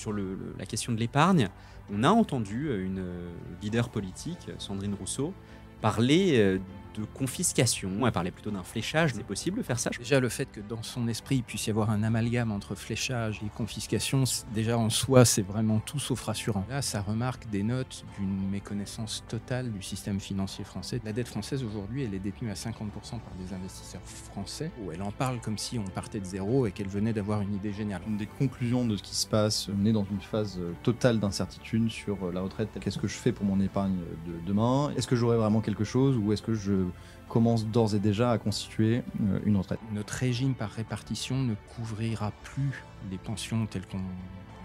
sur la question de l'épargne, on a entendu une leader politique, Sandrine Rousseau, parler de confiscation. Elle parlait plutôt d'un fléchage. C'est possible de faire ça? Déjà, le fait que dans son esprit, il puisse y avoir un amalgame entre fléchage et confiscation, déjà en soi, c'est vraiment tout sauf rassurant. Là, ça remarque des notes d'une méconnaissance totale du système financier français. La dette française, aujourd'hui, elle est détenue à 50% par des investisseurs français, où elle en parle comme si on partait de zéro et qu'elle venait d'avoir une idée géniale. Une des conclusions de ce qui se passe, on est dans une phase totale d'incertitude sur la retraite. Qu'est-ce que je fais pour mon épargne de demain? Est-ce que j'aurai vraiment quelque chose ou est-ce que je commence d'ores et déjà à constituer une retraite? Notre régime par répartition ne couvrira plus les pensions telles qu'on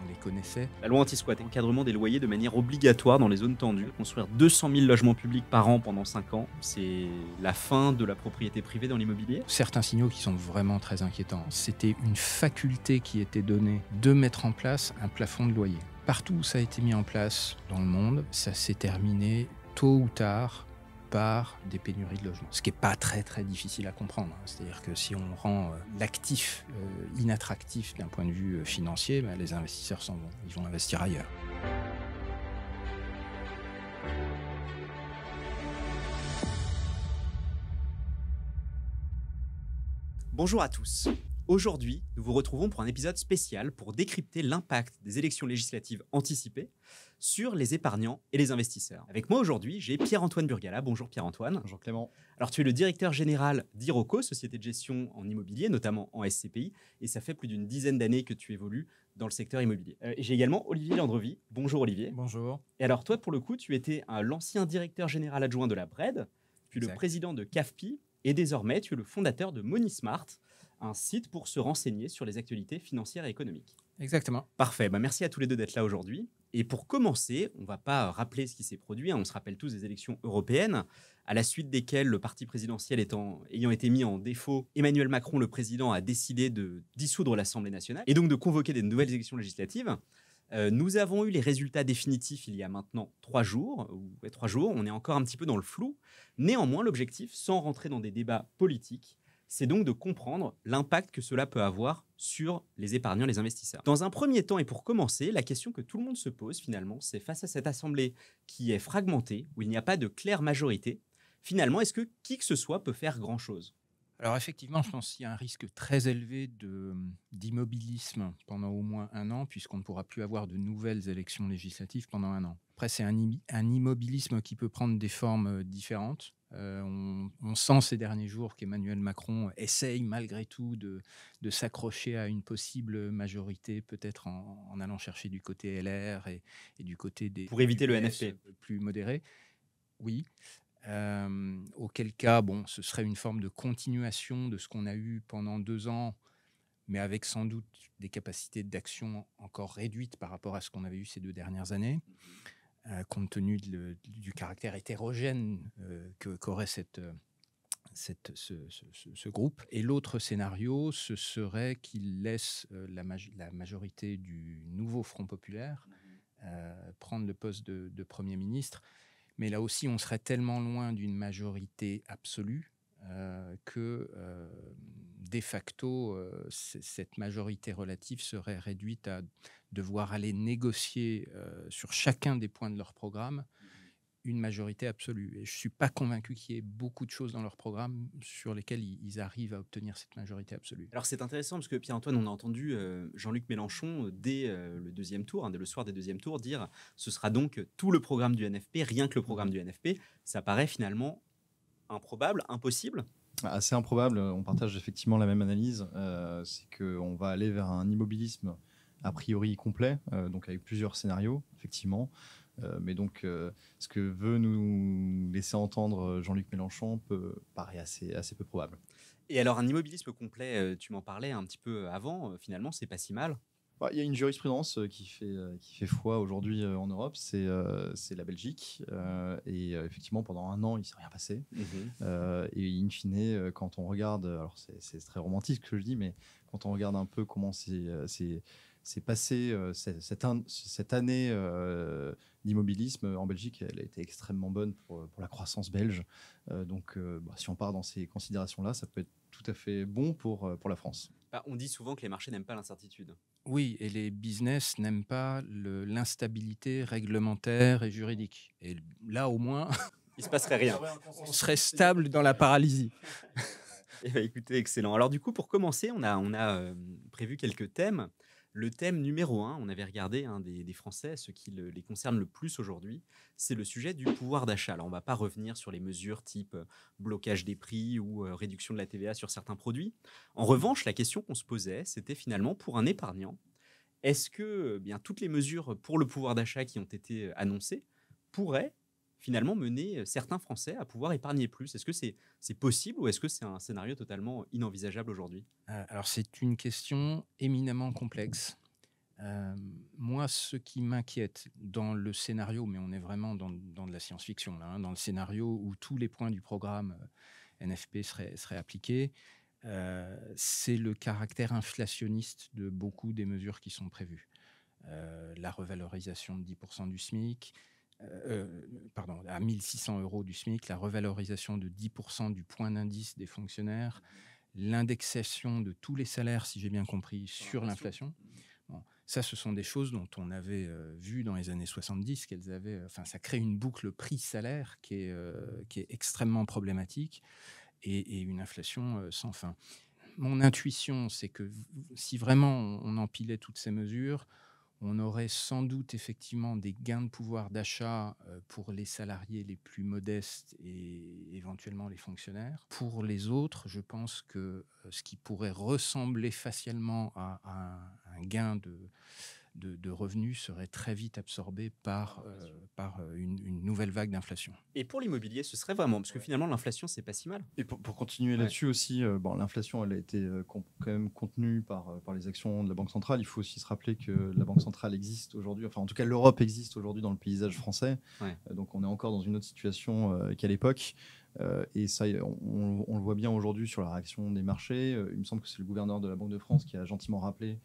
les connaissait. La loi anti-squat, encadrement des loyers de manière obligatoire dans les zones tendues. Construire 200 000 logements publics par an pendant 5 ans, c'est la fin de la propriété privée dans l'immobilier. Certains signaux qui sont vraiment très inquiétants. C'était une faculté qui était donnée de mettre en place un plafond de loyer. Partout où ça a été mis en place dans le monde, ça s'est terminé tôt ou tard par des pénuries de logements. Ce qui n'est pas très très difficile à comprendre. C'est-à-dire que si on rend l'actif inattractif d'un point de vue financier, les investisseurs s'en vont. Ils vont investir ailleurs. Bonjour à tous. Aujourd'hui, nous vous retrouvons pour un épisode spécial pour décrypter l'impact des élections législatives anticipées sur les épargnants et les investisseurs. Avec moi aujourd'hui, j'ai Pierre-Antoine Burgala. Bonjour Pierre-Antoine. Bonjour Clément. Alors tu es le directeur général d'Iroko, société de gestion en immobilier, notamment en SCPI, et ça fait plus d'une dizaine d'années que tu évolues dans le secteur immobilier. J'ai également Olivier Landrevie. Bonjour Olivier. Bonjour. Et alors toi, pour le coup, tu étais l'ancien directeur général adjoint de la BRED, puis le président de CAFPI, et désormais tu es le fondateur de MoneySmart, un site pour se renseigner sur les actualités financières et économiques. Exactement. Parfait, merci à tous les deux d'être là aujourd'hui. Et pour commencer, on ne va pas rappeler ce qui s'est produit, on se rappelle tous des élections européennes, à la suite desquelles le parti présidentiel ayant été mis en défaut, Emmanuel Macron, le président, a décidé de dissoudre l'Assemblée nationale et donc de convoquer des nouvelles élections législatives. Nous avons eu les résultats définitifs il y a maintenant 3 jours. On est encore un petit peu dans le flou. Néanmoins, l'objectif, sans rentrer dans des débats politiques, c'est donc de comprendre l'impact que cela peut avoir sur les épargnants, les investisseurs. Dans un premier temps, et pour commencer, la question que tout le monde se pose finalement, c'est face à cette assemblée qui est fragmentée, où il n'y a pas de claire majorité, finalement, est-ce que qui que ce soit peut faire grand-chose ? Alors effectivement, je pense qu'il y a un risque très élevé d'immobilisme pendant au moins 1 an, puisqu'on ne pourra plus avoir de nouvelles élections législatives pendant 1 an. Après, c'est un immobilisme qui peut prendre des formes différentes. On sent ces derniers jours qu'Emmanuel Macron essaye malgré tout de s'accrocher à une possible majorité, peut-être en allant chercher du côté LR et du côté des... Pour éviter le PS NFP. plus modérés. Oui. Auquel cas, ce serait une forme de continuation de ce qu'on a eu pendant 2 ans, mais avec sans doute des capacités d'action encore réduites par rapport à ce qu'on avait eu ces 2 dernières années, compte tenu du caractère hétérogène qu'aurait ce groupe. Et l'autre scénario, ce serait qu'il laisse la majorité du nouveau Front populaire prendre le poste de Premier ministre. Mais là aussi, on serait tellement loin d'une majorité absolue que, de facto, cette majorité relative serait réduite à devoir aller négocier sur chacun des points de leur programme une majorité absolue. Et je ne suis pas convaincu qu'il y ait beaucoup de choses dans leur programme sur lesquelles ils arrivent à obtenir cette majorité absolue. Alors c'est intéressant parce que Pierre-Antoine, on a entendu Jean-Luc Mélenchon dès le deuxième tour, dès le soir des deuxièmes tours, dire ce sera donc tout le programme du NFP, rien que le programme du NFP. Ça paraît finalement improbable, impossible. Assez improbable, on partage effectivement la même analyse. C'est qu'on va aller vers un immobilisme a priori complet, donc avec plusieurs scénarios, effectivement. Mais donc, ce que veut nous laisser entendre Jean-Luc Mélenchon paraît assez peu probable. Et alors, un immobilisme complet, tu m'en parlais un petit peu avant, finalement, c'est pas si mal. Il y a une jurisprudence qui fait foi aujourd'hui en Europe, c'est la Belgique. Et effectivement, pendant 1 an, il ne s'est rien passé. Et in fine, quand on regarde, alors c'est très romantique ce que je dis, mais quand on regarde un peu comment c'est passé cette année d'immobilisme en Belgique, elle a été extrêmement bonne pour la croissance belge. Donc, si on part dans ces considérations-là, ça peut être tout à fait bon pour la France. Bah, on dit souvent que les marchés n'aiment pas l'incertitude. Oui, et les business n'aiment pas l'instabilité réglementaire et juridique. Et là, au moins, Il se passerait rien. on serait stable dans la paralysie. Eh ben, écoutez, excellent. Alors du coup, pour commencer, on a prévu quelques thèmes. Le thème numéro un, on avait regardé des Français, ce qui les concerne le plus aujourd'hui, c'est le sujet du pouvoir d'achat. Alors on ne va pas revenir sur les mesures type blocage des prix ou réduction de la TVA sur certains produits. En revanche, la question qu'on se posait, c'était finalement pour un épargnant, est-ce que bien toutes les mesures pour le pouvoir d'achat qui ont été annoncées pourraient finalement mener certains Français à pouvoir épargner plus? Est-ce que c'est possible ou est-ce que c'est un scénario totalement inenvisageable aujourd'hui? Alors, c'est une question éminemment complexe. Moi, ce qui m'inquiète dans le scénario, mais on est vraiment dans de la science-fiction, là, hein, dans le scénario où tous les points du programme NFP seraient appliqués, c'est le caractère inflationniste de beaucoup des mesures qui sont prévues. La revalorisation de 10% du SMIC, pardon, à 1 600 € du SMIC, la revalorisation de 10% du point d'indice des fonctionnaires, l'indexation de tous les salaires, si j'ai bien compris, sur l'inflation. Bon, ça, ce sont des choses dont on avait vu dans les années 70 qu'elles avaient. Enfin, ça crée une boucle prix-salaire qui est extrêmement problématique et une inflation sans fin. Mon intuition, c'est que si vraiment on empilait toutes ces mesures, on aurait sans doute effectivement des gains de pouvoir d'achat pour les salariés les plus modestes et éventuellement les fonctionnaires. Pour les autres, je pense que ce qui pourrait ressembler facialement à un gain de revenus serait très vite absorbé par une nouvelle vague d'inflation. Et pour l'immobilier, ce serait vraiment, parce que finalement l'inflation, c'est pas si mal. Et pour continuer là-dessus aussi, l'inflation, elle a été quand même contenue par les actions de la Banque centrale. Il faut aussi se rappeler que la Banque centrale existe aujourd'hui, enfin en tout cas l'Europe existe aujourd'hui dans le paysage français. Ouais. Donc on est encore dans une autre situation qu'à l'époque. Et ça, on le voit bien aujourd'hui sur la réaction des marchés. Il me semble que c'est le gouverneur de la Banque de France qui a gentiment rappelé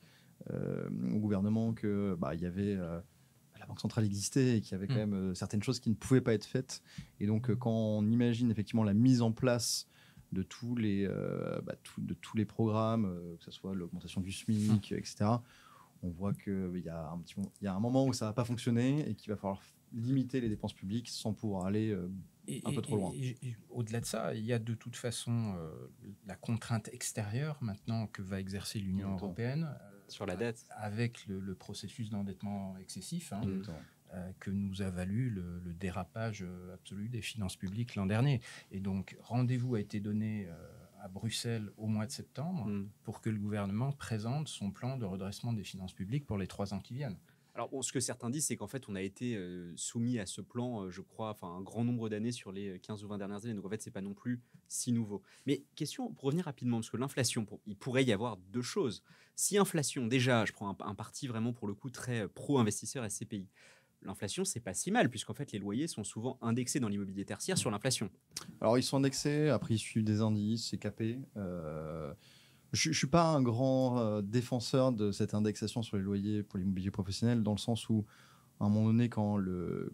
au gouvernement que il y avait la Banque centrale existait et qu'il y avait quand même certaines choses qui ne pouvaient pas être faites. Et donc quand on imagine effectivement la mise en place de tous les programmes, que ce soit l'augmentation du SMIC, etc., on voit qu'il y a un moment où ça ne va pas fonctionner et qu'il va falloir limiter les dépenses publiques sans pouvoir aller un peu trop loin. Et au-delà de ça, il y a de toute façon la contrainte extérieure maintenant que va exercer l'Union européenne sur la dette, avec le processus d'endettement excessif que nous a valu le dérapage absolu des finances publiques l'an dernier. Et donc, rendez-vous a été donné à Bruxelles au mois de septembre pour que le gouvernement présente son plan de redressement des finances publiques pour les 3 ans qui viennent. Alors, ce que certains disent, c'est qu'en fait, on a été soumis à ce plan, je crois, un grand nombre d'années sur les 15 ou 20 dernières années. Donc, en fait, ce n'est pas non plus si nouveau. Mais question, pour revenir rapidement, parce que l'inflation, il pourrait y avoir 2 choses. Si inflation, déjà, je prends un parti vraiment, pour le coup, très pro-investisseur SCPI. L'inflation, c'est pas si mal, puisqu'en fait, les loyers sont souvent indexés dans l'immobilier tertiaire sur l'inflation. Alors, ils sont indexés, après, ils suivent des indices, c'est capé. Je ne suis pas un grand défenseur de cette indexation sur les loyers pour l'immobilier professionnel, dans le sens où, à un moment donné, quand le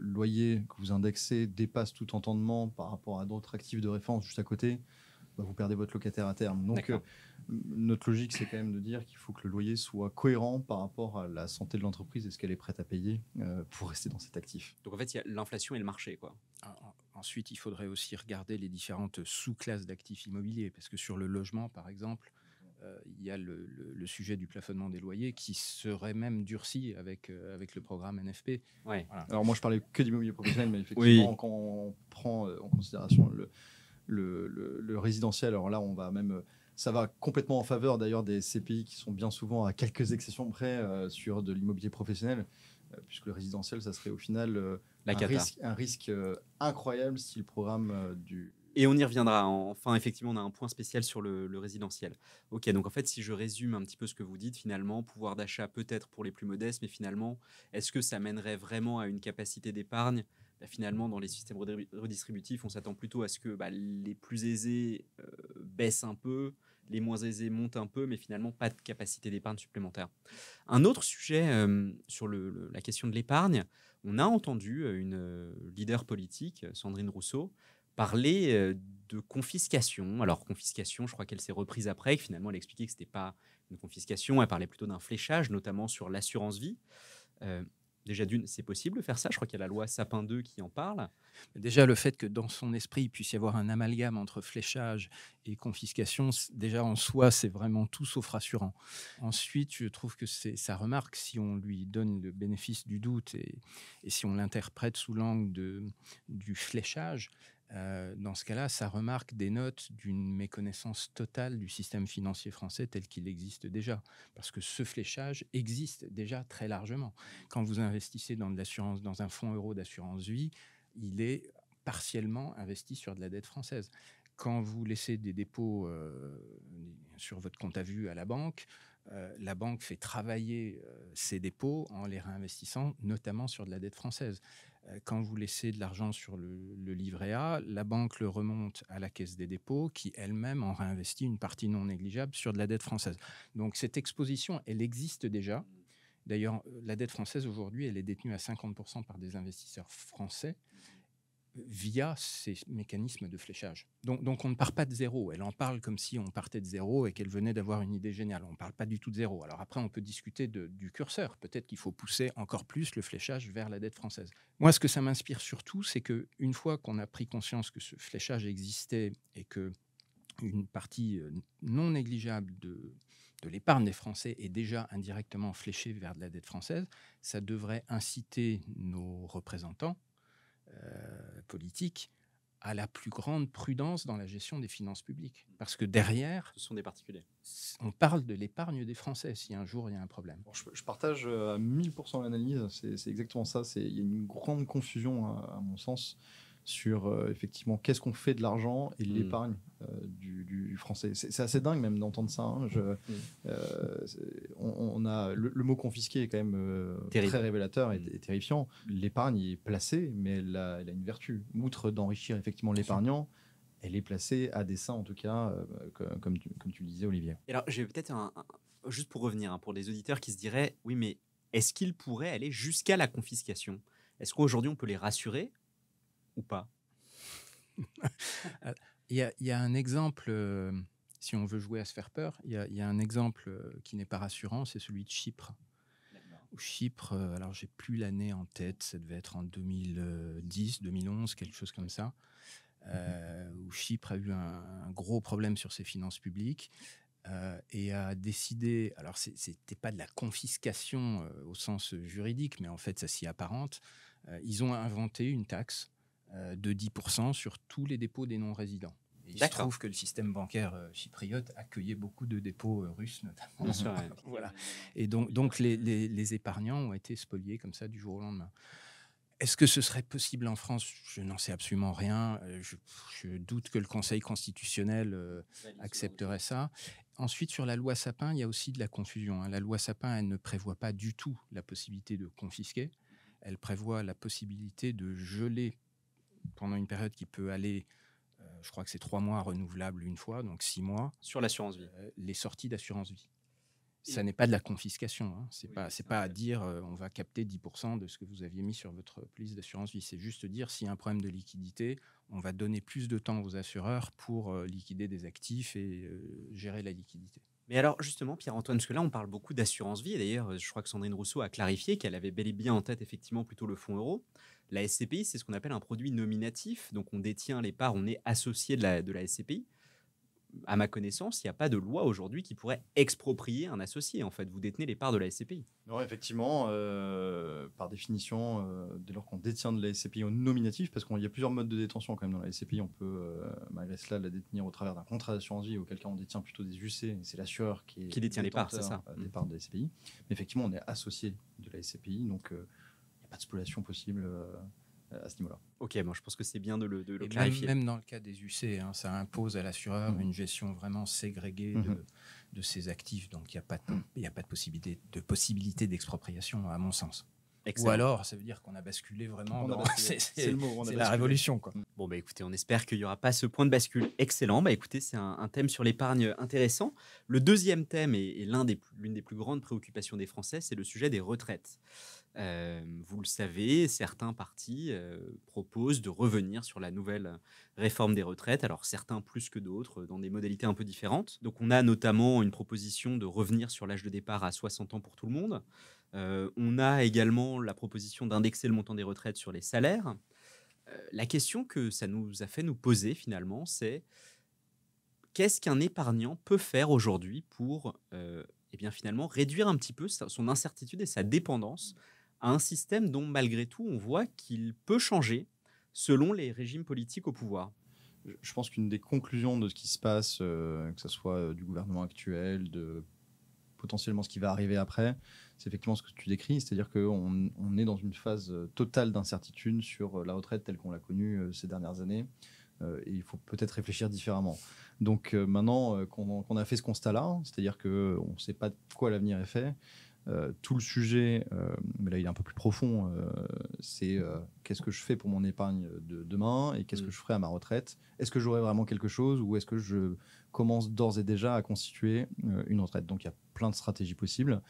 loyer que vous indexez dépasse tout entendement par rapport à d'autres actifs de référence juste à côté, vous perdez votre locataire à terme. Donc, notre logique, c'est quand même de dire qu'il faut que le loyer soit cohérent par rapport à la santé de l'entreprise et ce qu'elle est prête à payer pour rester dans cet actif. Donc, en fait, il y a l'inflation et le marché, quoi. Ensuite, il faudrait aussi regarder les différentes sous-classes d'actifs immobiliers, parce que sur le logement, par exemple, il y a le sujet du plafonnement des loyers qui serait même durci avec le programme NFP. Ouais. Voilà. Alors moi, je parlais que d'immobilier professionnel, mais effectivement, quand on prend en considération le résidentiel, alors là, on va même... Ça va complètement en faveur d'ailleurs des CPI qui sont bien souvent à quelques exceptions près sur de l'immobilier professionnel, puisque le résidentiel, ça serait au final un risque incroyable si le programme du... Et on y reviendra. Enfin, effectivement, on a un point spécial sur le résidentiel. Ok, donc en fait, si je résume un petit peu ce que vous dites, finalement, pouvoir d'achat peut-être pour les plus modestes, mais finalement, est-ce que ça mènerait vraiment à une capacité d'épargne ? Finalement, dans les systèmes redistributifs, on s'attend plutôt à ce que les plus aisés baissent un peu, les moins aisés montent un peu, mais finalement, pas de capacité d'épargne supplémentaire. Un autre sujet sur la question de l'épargne, on a entendu une leader politique, Sandrine Rousseau, parler de confiscation. Alors, confiscation, je crois qu'elle s'est reprise après, que finalement, elle expliquait que ce n'était pas une confiscation, elle parlait plutôt d'un fléchage, notamment sur l'assurance vie. Euh, Déjà d'une, c'est possible de faire ça. Je crois qu'il y a la loi Sapin 2 qui en parle. Déjà, le fait que dans son esprit, il puisse y avoir un amalgame entre fléchage et confiscation, déjà en soi, c'est vraiment tout sauf rassurant. Ensuite, je trouve que sa remarque, si on lui donne le bénéfice du doute et si on l'interprète sous l'angle du fléchage, dans ce cas-là, sa remarque dénote d'une méconnaissance totale du système financier français tel qu'il existe déjà. Parce que ce fléchage existe déjà très largement. Quand vous investissez dans de l'assurance, dans un fonds euro d'assurance vie, il est partiellement investi sur de la dette française. Quand vous laissez des dépôts sur votre compte à vue à la banque fait travailler ces dépôts en les réinvestissant notamment sur de la dette française. Quand vous laissez de l'argent sur le livret A, la banque le remonte à la Caisse des dépôts qui elle-même en réinvestit une partie non négligeable sur de la dette française. Donc cette exposition, elle existe déjà. D'ailleurs, la dette française aujourd'hui, elle est détenue à 50% par des investisseurs français via ces mécanismes de fléchage. Donc on ne part pas de zéro. Elle en parle comme si on partait de zéro et qu'elle venait d'avoir une idée géniale. On ne parle pas du tout de zéro. Alors après, on peut discuter du curseur. Peut-être qu'il faut pousser encore plus le fléchage vers la dette française. Moi, ce que ça m'inspire surtout, c'est qu'une fois qu'on a pris conscience que ce fléchage existait et qu'une partie non négligeable de l'épargne des Français est déjà indirectement fléchée vers de la dette française, ça devrait inciter nos représentants politiques à la plus grande prudence dans la gestion des finances publiques. Parce que derrière, Ce sont des particuliers. On parle de l'épargne des Français si un jour il y a un problème. Je partage à 1000% l'analyse, c'est exactement ça. Il y a une grande confusion, à mon sens, sur effectivement qu'est-ce qu'on fait de l'argent et l'épargne du français. C'est assez dingue même d'entendre ça. Hein. On a le mot confisqué est quand même très révélateur et terrifiant. L'épargne est placée, mais elle a une vertu. Outre d'enrichir effectivement l'épargnant, elle est placée à dessein, en tout cas, comme tu le disais, Olivier. Et alors, j'ai peut-être juste pour revenir, pour des auditeurs qui se diraient, oui, mais est-ce qu'il pourrait aller jusqu'à la confiscation? Est-ce qu'aujourd'hui, on peut les rassurer ou pas? Il y a un exemple, si on veut jouer à se faire peur, il y a un exemple qui n'est pas rassurant, c'est celui de Chypre. Chypre, alors j'ai plus l'année en tête, ça devait être en 2010, 2011, quelque chose comme ça, où Chypre a eu un gros problème sur ses finances publiques et a décidé, alors c'était pas de la confiscation au sens juridique, mais en fait ça s'y apparente, ils ont inventé une taxe de 10% sur tous les dépôts des non-résidents. Et il se trouve que le système bancaire chypriote accueillait beaucoup de dépôts russes, notamment. Voilà. Et donc les épargnants ont été spoliés comme ça du jour au lendemain. Est-ce que ce serait possible en France? Je n'en sais absolument rien. Je doute que le Conseil constitutionnel accepterait ça. Ensuite, sur la loi Sapin, il y a aussi de la confusion. La loi Sapin, elle ne prévoit pas du tout la possibilité de confisquer. Elle prévoit la possibilité de geler pendant une période qui peut aller, je crois que c'est 3 mois renouvelables une fois, donc 6 mois. Sur l'assurance vie. Les sorties d'assurance vie. Ça n'est pas de la confiscation. Hein. C'est pas à dire on va capter 10% de ce que vous aviez mis sur votre police d'assurance vie. C'est juste dire s'il y a un problème de liquidité, on va donner plus de temps aux assureurs pour liquider des actifs et gérer la liquidité. Mais alors justement, Pierre-Antoine, parce que là on parle beaucoup d'assurance vie, et d'ailleurs je crois que Sandrine Rousseau a clarifié qu'elle avait bel et bien en tête effectivement plutôt le fonds euro. La SCPI, c'est ce qu'on appelle un produit nominatif, donc on détient les parts, on est associé de la SCPI. À ma connaissance, il n'y a pas de loi aujourd'hui qui pourrait exproprier un associé. En fait, vous détenez les parts de la SCPI. Non, effectivement, par définition, dès lors qu'on détient de la SCPI au nominatif, parce qu'il y a plusieurs modes de détention quand même dans la SCPI, on peut malgré cela la détenir au travers d'un contrat d'assurance vie, auquel cas on détient plutôt des UC, et c'est l'assureur qui détient les parts, c'est ça. Des parts de la SCPI. Mais effectivement, on est associé de la SCPI, donc il n'y a pas de spoliation possible à ce niveau-là. Ok, bon, je pense que c'est bien de le clarifier. Même dans le cas des UC, ça impose à l'assureur une gestion vraiment ségrégée de ses actifs. Donc, il n'y a pas de possibilité d'expropriation, à mon sens. Excellent. Ou alors, ça veut dire qu'on a basculé vraiment dans... C'est le mot, c'est la révolution, quoi. Bon, écoutez, on espère qu'il n'y aura pas ce point de bascule. Excellent. Écoutez, c'est un thème sur l'épargne intéressant. Le deuxième thème, et l'une des plus grandes préoccupations des Français, c'est le sujet des retraites. Vous le savez, certains partis proposent de revenir sur la nouvelle réforme des retraites, alors certains plus que d'autres, dans des modalités un peu différentes. Donc on a notamment une proposition de revenir sur l'âge de départ à 60 ans pour tout le monde. On a également la proposition d'indexer le montant des retraites sur les salaires. La question que ça nous a fait nous poser finalement, c'est qu'est-ce qu'un épargnant peut faire aujourd'hui pour eh bien, finalement réduire un petit peu son incertitude et sa dépendance à un système dont malgré tout on voit qu'il peut changer selon les régimes politiques au pouvoir. Je pense qu'une des conclusions de ce qui se passe, que ce soit du gouvernement actuel, de potentiellement ce qui va arriver après, c'est effectivement ce que tu décris, c'est-à-dire qu'on est dans une phase totale d'incertitude sur la retraite telle qu'on l'a connue ces dernières années, et il faut peut-être réfléchir différemment. Donc maintenant qu'on a fait ce constat-là, c'est-à-dire qu'on ne sait pas de quoi l'avenir est fait, tout le sujet, mais là il est un peu plus profond, c'est qu'est-ce que je fais pour mon épargne de demain et qu'est-ce que je ferai à ma retraite? Est-ce que j'aurai vraiment quelque chose ou est-ce que je commence d'ores et déjà à constituer une retraite? Donc il y a plein de stratégies possibles.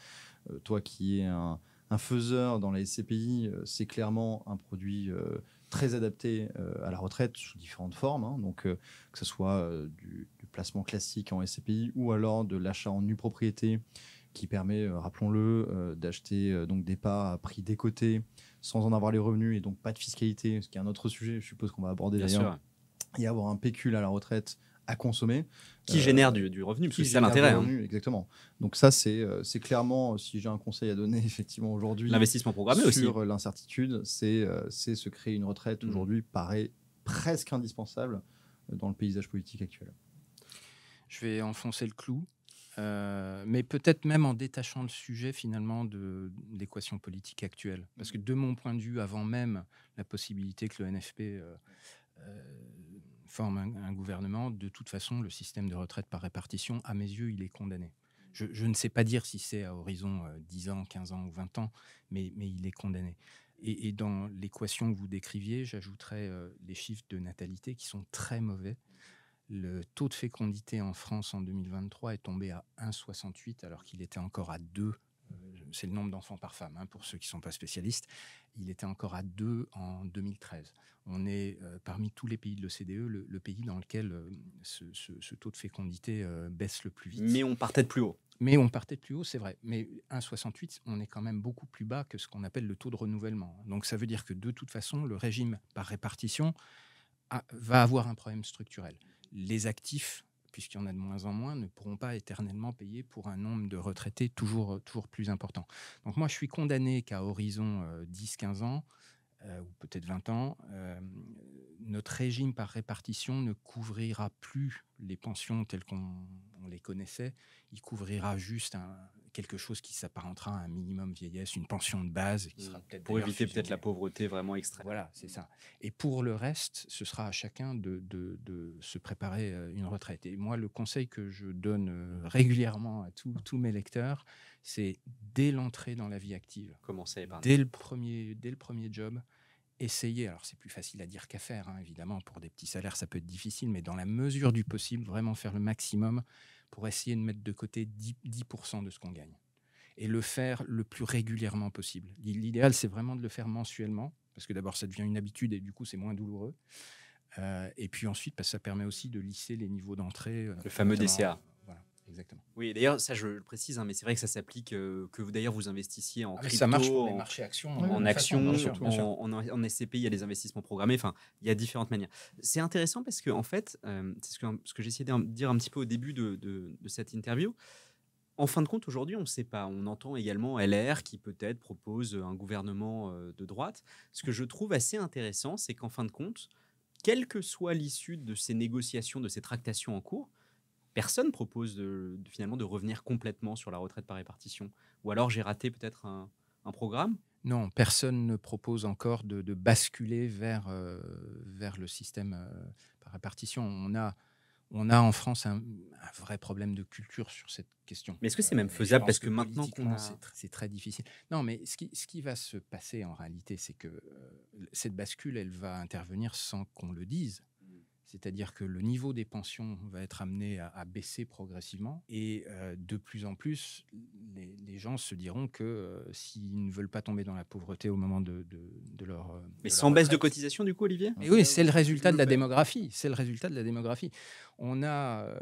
Toi qui es un faiseur dans la SCPI, c'est clairement un produit très adapté à la retraite sous différentes formes, hein. Donc que ce soit du placement classique en SCPI ou alors de l'achat en nue propriété qui permet, rappelons-le, d'acheter donc des parts à prix décoté sans en avoir les revenus et donc pas de fiscalité, ce qui est un autre sujet, je suppose qu'on va aborder Bien d'ailleurs, sûr. et avoir un pécule à la retraite à consommer. Qui génère du revenu, parce que Qui c'est ça génère du l'intérêt. revenu, exactement. Donc ça, c'est clairement, si j'ai un conseil à donner effectivement aujourd'hui L'investissement programmé aussi. sur l'incertitude, c'est se créer une retraite aujourd'hui paraît presque indispensable dans le paysage politique actuel. Je vais enfoncer le clou. Mais peut-être même en détachant le sujet finalement de l'équation politique actuelle. Parce que de mon point de vue, avant même la possibilité que le NFP forme un gouvernement, de toute façon, le système de retraite par répartition, à mes yeux, il est condamné. Je ne sais pas dire si c'est à horizon 10 ans, 15 ans ou 20 ans, mais il est condamné. Et dans l'équation que vous décriviez, j'ajouterais les chiffres de natalité qui sont très mauvais. Le taux de fécondité en France en 2023 est tombé à 1,68 alors qu'il était encore à 2. C'est le nombre d'enfants par femme, hein, pour ceux qui ne sont pas spécialistes. Il était encore à 2 en 2013. On est parmi tous les pays de l'OCDE le pays dans lequel ce taux de fécondité baisse le plus vite. Mais on partait de plus haut. Mais on partait de plus haut, c'est vrai. Mais 1,68, on est quand même beaucoup plus bas que ce qu'on appelle le taux de renouvellement. Donc ça veut dire que de toute façon, le régime par répartition va avoir un problème structurel. Les actifs, puisqu'il y en a de moins en moins, ne pourront pas éternellement payer pour un nombre de retraités toujours plus important. Donc moi, je suis condamné qu'à horizon 10-15 ans, ou peut-être 20 ans, notre régime par répartition ne couvrira plus les pensions telles qu'on les connaissait. Il couvrira juste quelque chose qui s'apparentera à un minimum vieillesse, une pension de base. Qui sera peut-être pour éviter peut-être la pauvreté vraiment extrême. Voilà, c'est ça. Et pour le reste, ce sera à chacun de se préparer une retraite. Et moi, le conseil que je donne régulièrement à tous mes lecteurs, c'est dès l'entrée dans la vie active. Commencer à épargner. Dès le premier job, essayer. Alors, c'est plus facile à dire qu'à faire, hein, évidemment. Pour des petits salaires, ça peut être difficile, mais dans la mesure du possible, vraiment faire le maximum pour essayer de mettre de côté 10% de ce qu'on gagne. Et le faire le plus régulièrement possible. L'idéal, c'est vraiment de le faire mensuellement, parce que d'abord, ça devient une habitude et du coup, c'est moins douloureux. Et puis ensuite, parce que ça permet aussi de lisser les niveaux d'entrée. Le fameux DCA. Voilà, exactement. Oui, d'ailleurs, ça, je le précise, hein, mais c'est vrai que ça s'applique que d'ailleurs, vous investissiez en crypto, ça marche pour les marchés actions. en actions, bien sûr. en SCPI, il y a des investissements programmés. Enfin, il y a différentes manières. C'est intéressant parce que, en fait, c'est ce que j'essayais de dire un petit peu au début de cette interview. En fin de compte, aujourd'hui, on ne sait pas. On entend également LR qui peut-être propose un gouvernement de droite. Ce que je trouve assez intéressant, c'est qu'en fin de compte, quelle que soit l'issue de ces négociations, de ces tractations en cours, personne propose finalement de revenir complètement sur la retraite par répartition. Ou alors j'ai raté peut-être un programme. Non, personne ne propose encore de basculer vers le système par répartition. On a en France un vrai problème de culture sur cette question. Mais est-ce que c'est même faisable parce que maintenant qu'on a... C'est très difficile. Non, mais ce qui va se passer en réalité, c'est que cette bascule, elle va intervenir sans qu'on le dise. C'est-à-dire que le niveau des pensions va être amené à baisser progressivement. Et de plus en plus, les gens se diront que s'ils ne veulent pas tomber dans la pauvreté au moment de leur Mais de sans leur baisse de retraite. cotisation, du coup, Olivier? Mais oui, c'est le résultat de la démographie. C'est le résultat de la démographie. On a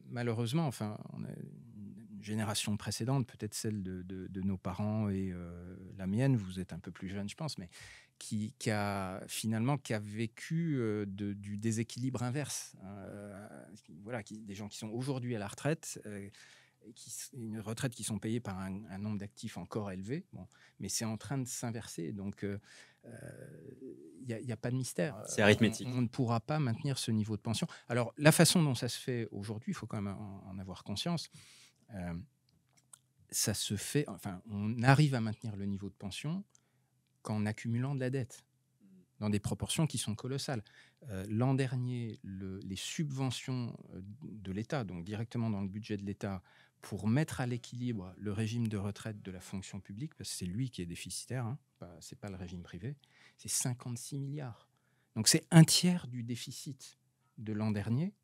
malheureusement, enfin, on a une génération précédente, peut-être celle de nos parents et la mienne, vous êtes un peu plus jeune, je pense, mais qui a vécu du déséquilibre inverse. Voilà, des gens qui sont aujourd'hui à la retraite, une retraite qui sont payées par un nombre d'actifs encore élevé, bon, mais c'est en train de s'inverser. Donc, il n'y a pas de mystère. C'est arithmétique. On ne pourra pas maintenir ce niveau de pension. Alors, la façon dont ça se fait aujourd'hui, il faut quand même en avoir conscience. Ça se fait, enfin, on arrive à maintenir le niveau de pension qu'en accumulant de la dette dans des proportions qui sont colossales. L'an dernier, les subventions de l'État, donc directement dans le budget de l'État, pour mettre à l'équilibre le régime de retraite de la fonction publique, parce que c'est lui qui est déficitaire, hein, c'est pas le régime privé, c'est 56 milliards. Donc c'est un tiers du déficit de l'an dernier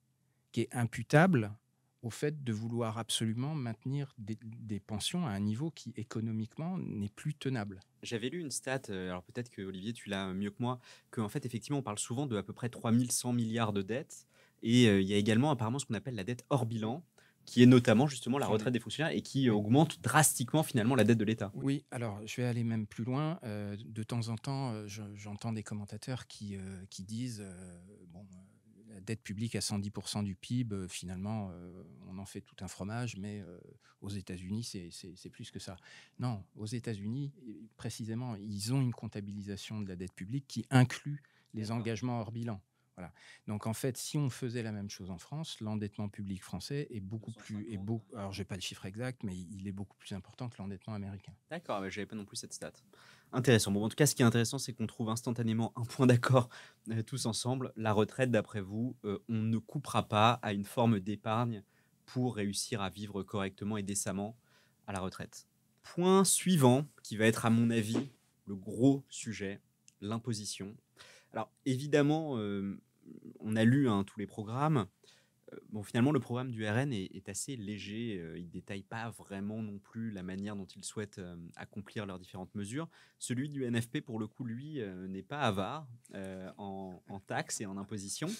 qui est imputable au fait de vouloir absolument maintenir des pensions à un niveau qui économiquement n'est plus tenable. J'avais lu une stat, alors peut-être que Olivier, tu l'as mieux que moi, qu'en fait, effectivement, on parle souvent de à peu près 3100 milliards de dettes. Et il y a également apparemment ce qu'on appelle la dette hors bilan, qui est notamment justement la retraite des fonctionnaires et qui augmente drastiquement finalement la dette de l'État. Oui, alors je vais aller même plus loin. De temps en temps, j'entends des commentateurs qui disent la dette publique à 110% du PIB, finalement, on en fait tout un fromage, mais aux États-Unis, c'est plus que ça. Non, aux États-Unis, précisément, ils ont une comptabilisation de la dette publique qui inclut les engagements hors bilan. Voilà. Donc en fait, si on faisait la même chose en France, l'endettement public français est beaucoup plus... alors, je n'ai pas le chiffre exact, mais il est beaucoup plus important que l'endettement américain. D'accord, mais je n'avais pas non plus cette stat. Intéressant. Bon, en tout cas, ce qui est intéressant, c'est qu'on trouve instantanément un point d'accord tous ensemble. La retraite, d'après vous, on ne coupera pas à une forme d'épargne pour réussir à vivre correctement et décemment à la retraite. Point suivant, qui va être à mon avis le gros sujet, l'imposition. Alors évidemment, on a lu tous les programmes. Bon, finalement, le programme du RN est assez léger. Il ne détaille pas vraiment non plus la manière dont ils souhaitent accomplir leurs différentes mesures. Celui du NFP, pour le coup, lui, n'est pas avare en taxes et en impositions.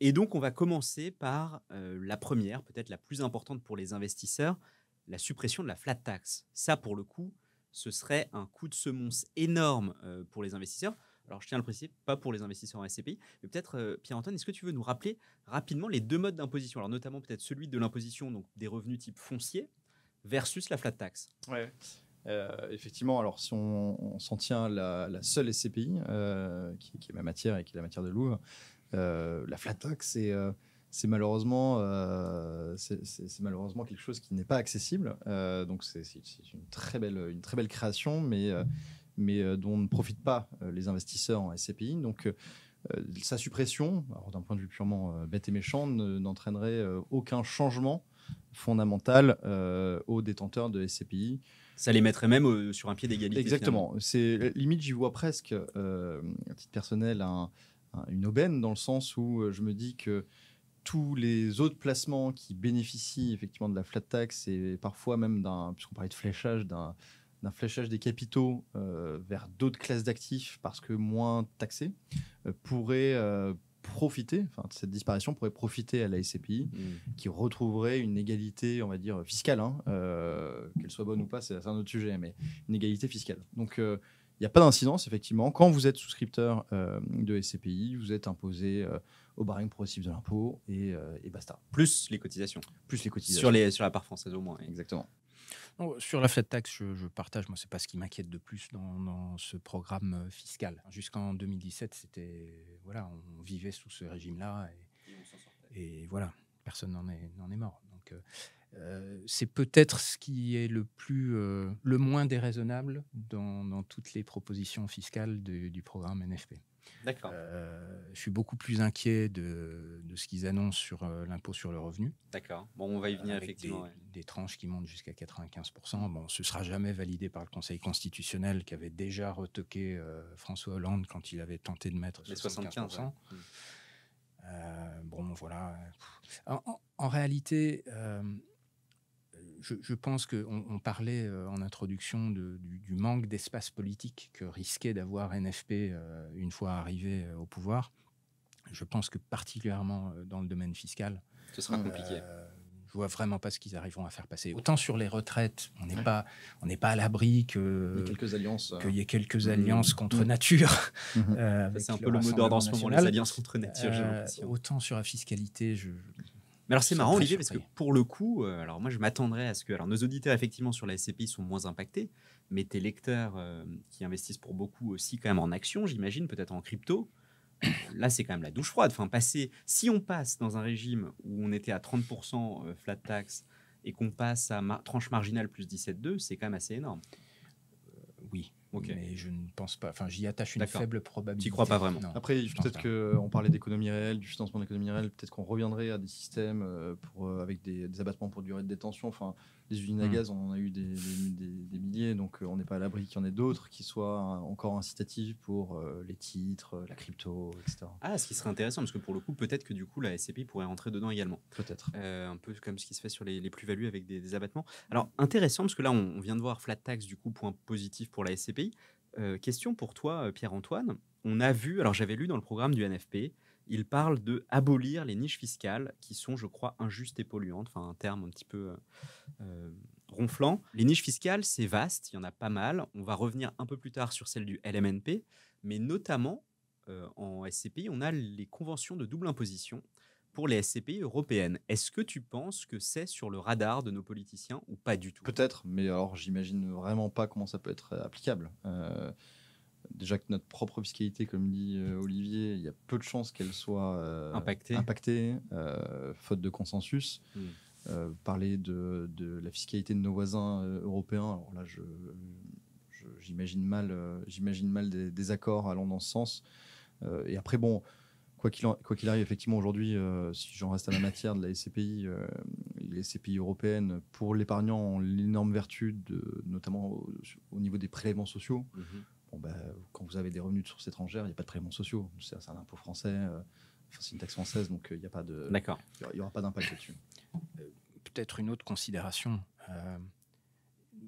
Et donc, on va commencer par la première, peut-être la plus importante pour les investisseurs, la suppression de la flat tax. Ça, pour le coup, ce serait un coup de semonce énorme pour les investisseurs. Alors, je tiens à le préciser, pas pour les investisseurs en SCPI, mais peut-être, Pierre-Antoine, est-ce que tu veux nous rappeler rapidement les deux modes d'imposition? Alors, notamment peut-être celui de l'imposition donc des revenus type foncier versus la flat tax. Ouais. Effectivement, alors si on s'en tient à la seule SCPI, qui est ma matière et qui est la matière de Louvre, la flat tax, c'est malheureusement quelque chose qui n'est pas accessible. Donc c'est une très belle création, mais dont ne profitent pas les investisseurs en SCPI. Donc, sa suppression, d'un point de vue purement bête et méchant, n'entraînerait aucun changement fondamental aux détenteurs de SCPI. Ça les mettrait même sur un pied d'égalité. Exactement. C'est limite, j'y vois presque, à titre personnel, une aubaine, dans le sens où je me dis que tous les autres placements qui bénéficient effectivement de la flat tax et parfois même puisqu'on parlait de fléchage, d'un fléchage des capitaux vers d'autres classes d'actifs parce que moins taxés, pourraient profiter, cette disparition pourrait profiter à la SCPI, qui retrouverait une égalité, on va dire, fiscale, qu'elle soit bonne ou pas, c'est un autre sujet, mais une égalité fiscale. Donc, il n'y a pas d'incidence, effectivement. Quand vous êtes souscripteur de SCPI, vous êtes imposé au barème progressif de l'impôt et basta. Plus les cotisations. Plus les cotisations. Sur la part française au moins. Exactement. Non, sur la flat tax, je partage. Moi, c'est pas ce qui m'inquiète de plus dans ce programme fiscal. Jusqu'en 2017, voilà, on vivait sous ce régime-là et voilà, personne n'en est mort. Donc, c'est peut-être ce qui est le moins déraisonnable dans toutes les propositions fiscales du programme NFP. D'accord. Je suis beaucoup plus inquiet de ce qu'ils annoncent sur l'impôt sur le revenu. D'accord. Bon, on va y venir, avec effectivement. Des tranches qui montent jusqu'à 95%. Bon, ce ne sera jamais validé par le Conseil constitutionnel qui avait déjà retoqué François Hollande quand il avait tenté de mettre 75%. Bon, voilà. En réalité, je pense qu'on parlait en introduction du manque d'espace politique que risquait d'avoir NFP une fois arrivé au pouvoir. Je pense que particulièrement dans le domaine fiscal, Ce sera compliqué. je vois vraiment pas ce qu'ils arriveront à faire passer. Autant sur les retraites, on n'est pas à l'abri qu'il y ait quelques alliances contre nature. C'est un peu le mot d'ordre en ce moment, les alliances contre nature, j'ai l'impression. Autant sur la fiscalité, mais alors c'est marrant, Olivier, parce que pour le coup, alors moi je m'attendrais à ce que... Alors nos auditeurs, effectivement, sur la SCPI sont moins impactés, mais tes lecteurs qui investissent pour beaucoup aussi quand même en actions, j'imagine, peut-être en crypto, là c'est quand même la douche froide. Enfin, si on passe dans un régime où on était à 30% flat tax et qu'on passe à tranche marginale plus 17,2, c'est quand même assez énorme. Oui. Okay. Mais je ne pense pas. Enfin, j'y attache une faible probabilité. Tu n'y crois pas vraiment? Non, après, peut-être qu'on parlait d'économie réelle, du financement d'économie réelle. Peut-être qu'on reviendrait à des systèmes avec des abattements pour durée de détention. Enfin, les usines à gaz, on en a eu des milliers, donc on n'est pas à l'abri qu'il y en ait d'autres qui soient encore incitatives pour les titres, la crypto, etc. Ah, ce qui serait intéressant, parce que pour le coup, peut-être que du coup, la SCPI pourrait rentrer dedans également. Peut-être. Un peu comme ce qui se fait sur les plus-values avec des abattements. Alors, intéressant, parce que là, on vient de voir flat tax, du coup, point positif pour la SCPI. Question pour toi, Pierre-Antoine. On a vu, alors j'avais lu dans le programme du NFP, il parle de abolir les niches fiscales qui sont, je crois, injustes et polluantes. Enfin, un terme un petit peu ronflant. Les niches fiscales, c'est vaste, il y en a pas mal. On va revenir un peu plus tard sur celle du LMNP, mais notamment en SCPI, on a les conventions de double imposition pour les SCPI européennes. Est-ce que tu penses que c'est sur le radar de nos politiciens ou pas du tout? Peut-être, mais alors j'imagine vraiment pas comment ça peut être applicable. Déjà que notre propre fiscalité, comme dit Olivier, il y a peu de chances qu'elle soit impactée faute de consensus. Parler de la fiscalité de nos voisins européens, alors là, j'imagine mal des accords allant dans ce sens. Et après, bon, quoi qu'il arrive, effectivement, aujourd'hui, si j'en reste à la matière de la SCPI, les SCPI européennes, pour l'épargnant, ont l'énorme vertu, notamment au niveau des prélèvements sociaux. Bon, quand vous avez des revenus de sources étrangères, il n'y a pas de prélèvements sociaux. C'est un impôt français, c'est une taxe française, donc il n'y a pas de, il y aura pas d'impact là-dessus. Peut-être une autre considération.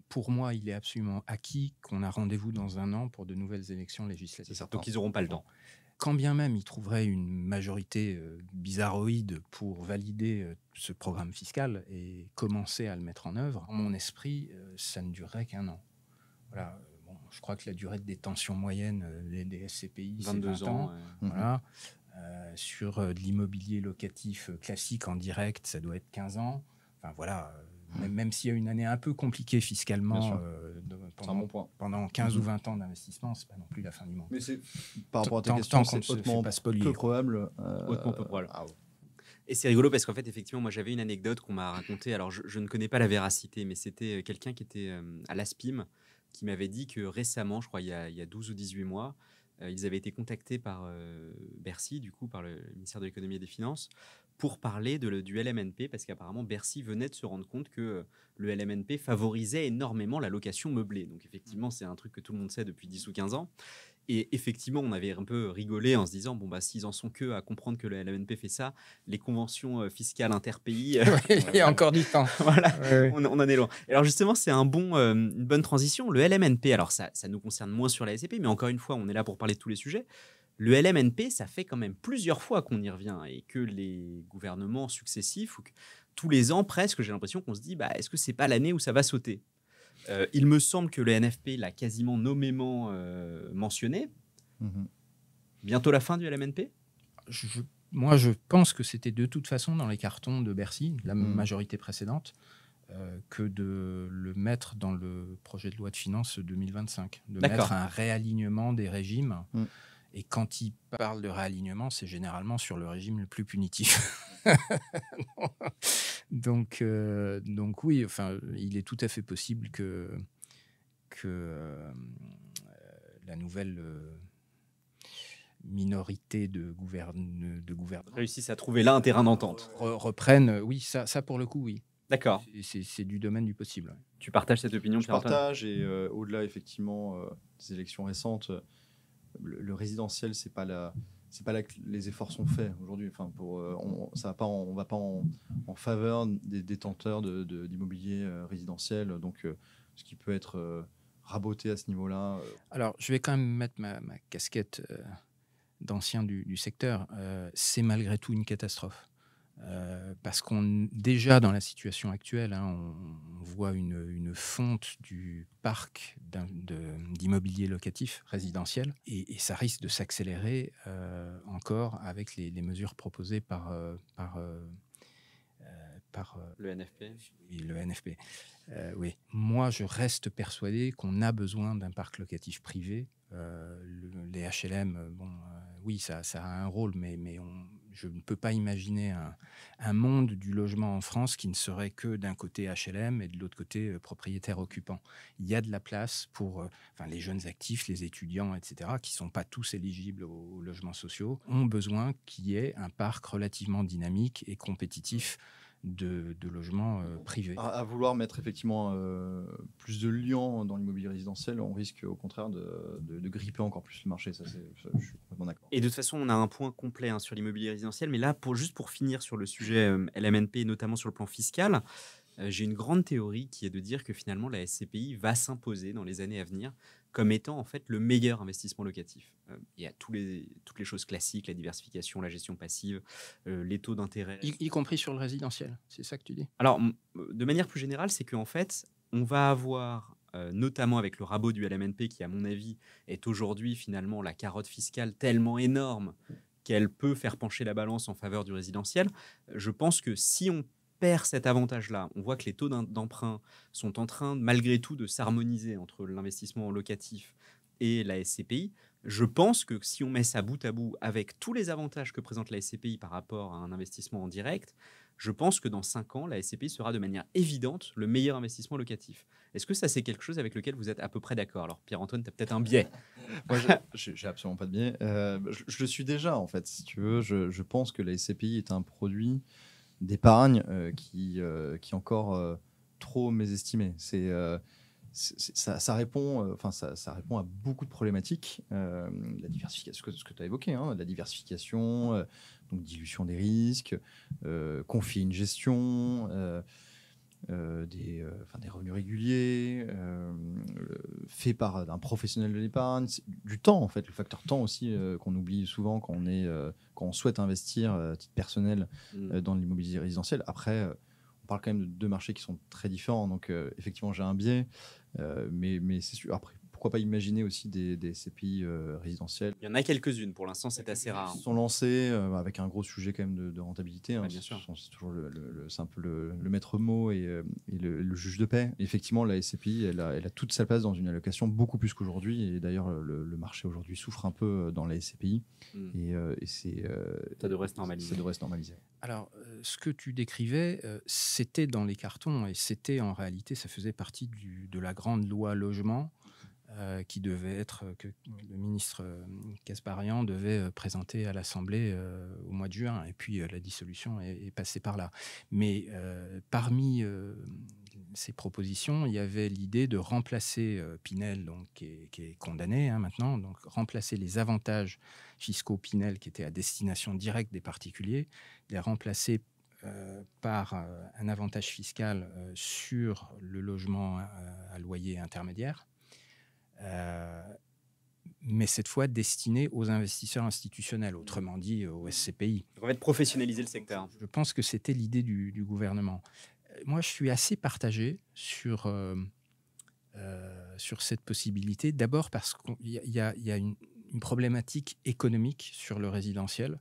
Pour moi, il est absolument acquis qu'on a rendez-vous dans un an pour de nouvelles élections législatives. C'est certain. Donc ils n'auront pas le temps. Quand bien même ils trouveraient une majorité bizarroïde pour valider ce programme fiscal et commencer à le mettre en œuvre, dans mon esprit, ça ne durerait qu'un an. Voilà. Je crois que la durée de détention moyenne des SCPI, c'est 22 ans. Voilà. Sur de l'immobilier locatif classique en direct, ça doit être 15 ans. Enfin, voilà. Même s'il y a une année un peu compliquée fiscalement pendant 15 ou 20 ans d'investissement, c'est pas non plus la fin du monde. Mais c'est par rapport à ta question, c'est hautement peu probable. Hautement peu probable. Et c'est rigolo parce qu'en fait, effectivement, moi j'avais une anecdote qu'on m'a racontée. Alors, je ne connais pas la véracité, mais c'était quelqu'un qui était à l'ASPIM qui m'avait dit que récemment, je crois il y a 12 ou 18 mois, ils avaient été contactés par Bercy, du coup, par le ministère de l'économie et des finances, pour parler du LMNP, parce qu'apparemment Bercy venait de se rendre compte que le LMNP favorisait énormément la location meublée. Donc effectivement, c'est un truc que tout le monde sait depuis 10 ou 15 ans. Et effectivement, on avait un peu rigolé en se disant, bon, s'ils en sont que à comprendre que le LMNP fait ça, les conventions fiscales interpays... il y a encore du temps. Voilà, on en est loin. Et alors justement, c'est une bonne transition. Le LMNP, alors ça nous concerne moins sur la SCPI, mais encore une fois, on est là pour parler de tous les sujets. Le LMNP, ça fait quand même plusieurs fois qu'on y revient et que les gouvernements successifs, ou que tous les ans presque, j'ai l'impression qu'on se dit, est-ce que c'est pas l'année où ça va sauter? Il me semble que le NFP l'a quasiment nommément mentionné. Bientôt la fin du LMNP? Moi, je pense que c'était de toute façon dans les cartons de Bercy, la majorité précédente, que de le mettre dans le projet de loi de finances 2025, de mettre un réalignement des régimes. Et quand il parle de réalignement, c'est généralement sur le régime le plus punitif. donc oui, enfin, il est tout à fait possible que la nouvelle minorité de gouvernement réussissent à trouver là un terrain d'entente. Reprennent, oui, ça pour le coup, oui. D'accord. C'est du domaine du possible. Tu partages cette opinion? Je partage, et au-delà effectivement des élections récentes, le résidentiel, c'est pas c'est pas là que les efforts sont faits aujourd'hui. Enfin, on va pas en faveur des détenteurs d'immobilier résidentiel, donc ce qui peut être raboté à ce niveau-là. Alors, je vais quand même mettre ma casquette d'ancien du secteur. C'est malgré tout une catastrophe. Parce qu'on déjà dans la situation actuelle, hein, on voit une fonte du parc d'immobilier locatif résidentiel et ça risque de s'accélérer encore avec les mesures proposées par Le NFP. oui, le NFP. Oui. Moi, je reste persuadé qu'on a besoin d'un parc locatif privé. Les HLM, oui, ça a un rôle, mais je ne peux pas imaginer un monde du logement en France qui ne serait que d'un côté HLM et de l'autre côté propriétaire occupant. Il y a de la place pour les jeunes actifs, les étudiants, etc., qui ne sont pas tous éligibles aux logements sociaux, ont besoin qu'il y ait un parc relativement dynamique et compétitif de logements privés. À vouloir mettre effectivement plus de liens dans l'immobilier résidentiel, on risque au contraire de gripper encore plus le marché. Ça, je suis complètement d'accord. Et de toute façon, on a un point complet sur l'immobilier résidentiel, mais là, juste pour finir sur le sujet LMNP, notamment sur le plan fiscal, j'ai une grande théorie qui est de dire que finalement la SCPI va s'imposer dans les années à venir comme étant en fait le meilleur investissement locatif. Il y a toutes les choses classiques, la diversification, la gestion passive, les taux d'intérêt. Y compris sur le résidentiel, c'est ça que tu dis? Alors, de manière plus générale, c'est qu'en fait, on va avoir, notamment avec le rabot du LMNP, qui à mon avis est aujourd'hui finalement la carotte fiscale tellement énorme qu'elle peut faire pencher la balance en faveur du résidentiel. Je pense que si on perd cet avantage-là, on voit que les taux d'emprunt sont en train, malgré tout, de s'harmoniser entre l'investissement locatif et la SCPI. Je pense que si on met ça bout à bout avec tous les avantages que présente la SCPI par rapport à un investissement en direct, je pense que dans 5 ans, la SCPI sera de manière évidente le meilleur investissement locatif. Est-ce que ça, c'est quelque chose avec lequel vous êtes à peu près d'accord? Alors, Pierre-Antoine, tu as peut-être un biais. Moi, j'ai absolument pas de biais. Je le suis déjà, en fait, si tu veux. Je pense que la SCPI est un produit d'épargne qui est encore trop mésestimé. Ça répond, ça répond à beaucoup de problématiques. La diversification, ce que tu as évoqué, hein, la diversification, donc dilution des risques, confier une gestion, des revenus réguliers, fait par un professionnel de l'épargne, du temps en fait, le facteur temps aussi qu'on oublie souvent quand on souhaite investir à titre personnel dans l'immobilier résidentiel. Après, on parle quand même de deux marchés qui sont très différents, donc effectivement j'ai un biais, mais c'est sûr. Après, pourquoi pas imaginer aussi des CPI résidentielles. Il y en a quelques-unes, pour l'instant c'est assez rare. Ils sont lancés avec un gros sujet quand même de rentabilité. Ouais, bien sûr. C'est toujours c'est un peu le maître mot et le juge de paix. Et effectivement, la SCPI, elle a toute sa place dans une allocation beaucoup plus qu'aujourd'hui. Et d'ailleurs, le marché aujourd'hui souffre un peu dans la SCPI. Et ça devrait se normaliser. Ça devrait se normaliser. Alors, ce que tu décrivais, c'était dans les cartons et c'était en réalité, ça faisait partie de la grande loi logement. Qui devait être, que le ministre Kasparian devait présenter à l'Assemblée au mois de juin. Et puis la dissolution est passée par là. Mais parmi ces propositions, il y avait l'idée de remplacer Pinel, donc, qui est condamné maintenant, donc remplacer les avantages fiscaux Pinel qui étaient à destination directe des particuliers, les remplacer par un avantage fiscal sur le logement à loyer intermédiaire. Mais cette fois destiné aux investisseurs institutionnels, autrement dit aux SCPI. On va professionnaliser le secteur. Je pense que c'était l'idée du gouvernement. Moi, je suis assez partagé sur cette possibilité. D'abord parce qu'il y a une problématique économique sur le résidentiel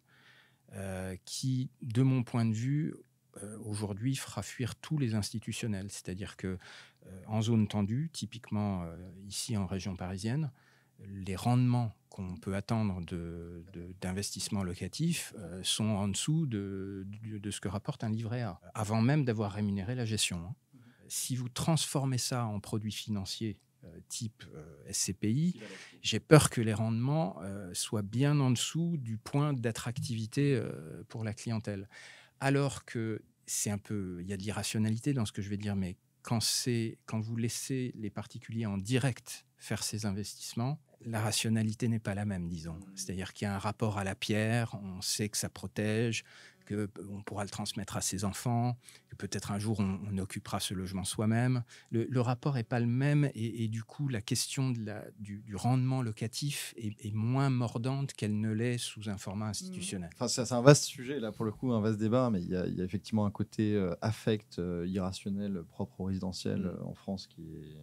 qui, de mon point de vue, aujourd'hui fera fuir tous les institutionnels. C'est-à-dire que en zone tendue, typiquement ici en région parisienne, les rendements qu'on peut attendre d'investissement locatif sont en dessous de ce que rapporte un livret A, avant même d'avoir rémunéré la gestion. Si vous transformez ça en produit financier type SCPI, j'ai peur que les rendements soient bien en dessous du point d'attractivité pour la clientèle. Alors que il y a de l'irrationalité dans ce que je vais dire, mais quand vous laissez les particuliers en direct faire ces investissements, la rationalité n'est pas la même, disons. C'est-à-dire qu'il y a un rapport à la pierre, on sait que ça protège, qu'on pourra le transmettre à ses enfants, que peut-être un jour on occupera ce logement soi-même. Le rapport n'est pas le même et du coup la question du rendement locatif est moins mordante qu'elle ne l'est sous un format institutionnel. Enfin, c'est un vaste sujet, là pour le coup, un vaste débat, mais il y a effectivement un côté affect irrationnel propre au résidentiel en France qui est...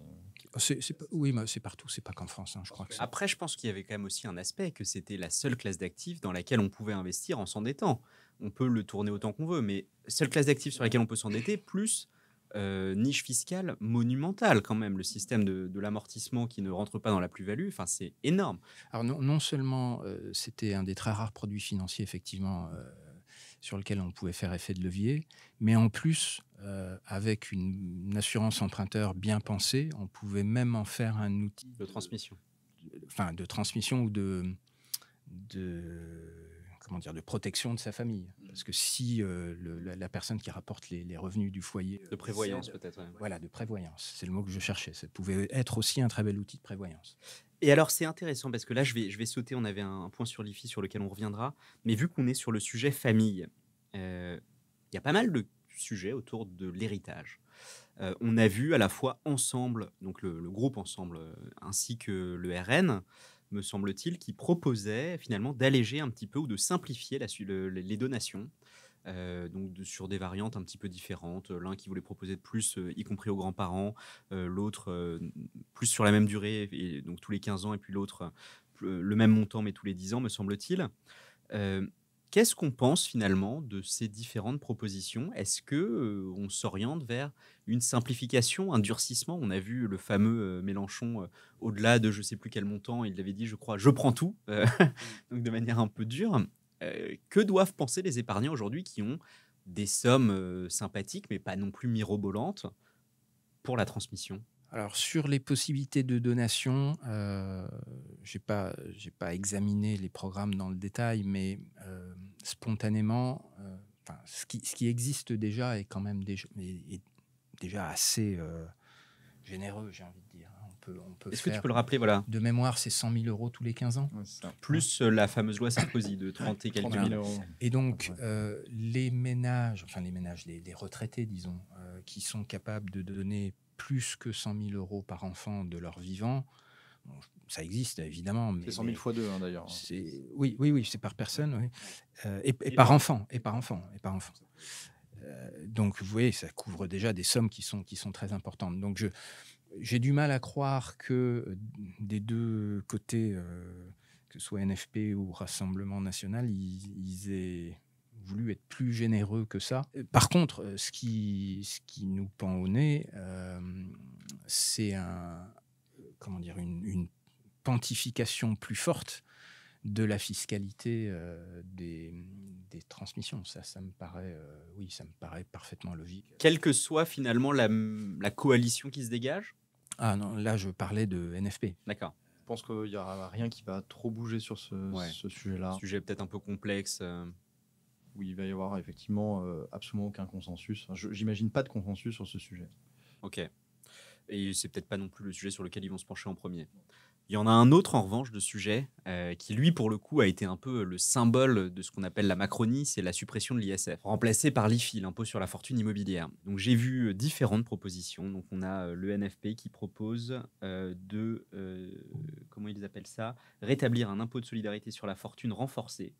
Oui, mais c'est partout, c'est pas qu'en France, je crois. Après, je pense qu'il y avait quand même aussi un aspect que c'était la seule classe d'actifs dans laquelle on pouvait investir en s'endettant. On peut le tourner autant qu'on veut, mais seule classe d'actifs sur laquelle on peut s'endetter, plus niche fiscale monumentale quand même. Le système de l'amortissement qui ne rentre pas dans la plus-value, c'est énorme. Alors non seulement c'était un des très rares produits financiers, effectivement, sur lequel on pouvait faire effet de levier, mais en plus, avec une assurance emprunteur bien pensée, on pouvait même en faire un outil de transmission. De transmission ou de protection de sa famille. Parce que si la personne qui rapporte les revenus du foyer... De prévoyance peut-être. Ouais. Voilà, de prévoyance. C'est le mot que je cherchais. Ça pouvait être aussi un très bel outil de prévoyance. Et alors, c'est intéressant parce que là, je vais sauter. On avait un point sur l'IFI sur lequel on reviendra. Mais vu qu'on est sur le sujet famille, il y a pas mal de sujets autour de l'héritage. On a vu à la fois Ensemble, donc le groupe Ensemble, ainsi que le RN, me semble-t-il, qui proposait finalement d'alléger un petit peu ou de simplifier les donations. Donc sur des variantes un petit peu différentes. L'un qui voulait proposer de plus, y compris aux grands-parents, l'autre plus sur la même durée, et donc tous les 15 ans, et puis l'autre le même montant, mais tous les 10 ans, me semble-t-il. Qu'est-ce qu'on pense finalement de ces différentes propositions? Est-ce qu'on s'oriente vers une simplification, un durcissement? On a vu le fameux Mélenchon, au-delà de je ne sais plus quel montant, il avait dit, je crois, je prends tout, donc de manière un peu dure. Que doivent penser les épargnants aujourd'hui qui ont des sommes sympathiques, mais pas non plus mirobolantes, pour la transmission? Alors, sur les possibilités de donation, j'ai pas examiné les programmes dans le détail, mais spontanément, ce qui existe déjà est quand même déjà assez généreux, j'ai envie de dire. On peut Est-ce que tu peux le rappeler, voilà? De mémoire, c'est 100 000 € tous les 15 ans. Ouais, c'est ça. Plus la fameuse loi Sarkozy de 30 et quelques 30 000 000 euros. €. Et donc, les retraités, disons, qui sont capables de donner plus que 100 000 € par enfant de leur vivant, bon, ça existe évidemment. C'est 100 000 fois 2 d'ailleurs. Oui, c'est par personne, oui. Et par enfant. Donc, vous voyez, ça couvre déjà des sommes qui sont très importantes. Donc, j'ai du mal à croire que des deux côtés, que ce soit NFP ou Rassemblement National, ils aient voulu être plus généreux que ça. Par contre, ce qui nous pend au nez, c'est une pontification plus forte de la fiscalité des transmissions. Ça me paraît, ça me paraît parfaitement logique. Quelle que soit finalement la coalition qui se dégage? Ah non, là je parlais de NFP. D'accord. Je pense qu'il n'y aura rien qui va trop bouger sur ce sujet-là. Un sujet peut-être un peu complexe. Où il va y avoir effectivement absolument aucun consensus. J'imagine pas de consensus sur ce sujet. Ok. Et c'est peut-être pas non plus le sujet sur lequel ils vont se pencher en premier. Il y en a un autre, en revanche, de sujet qui, lui, pour le coup, a été un peu le symbole de ce qu'on appelle la Macronie, c'est la suppression de l'ISF, remplacée par l'IFI, l'impôt sur la fortune immobilière. Donc, j'ai vu différentes propositions. Donc, on a le NFP qui propose comment ils appellent ça, rétablir un impôt de solidarité sur la fortune renforcé,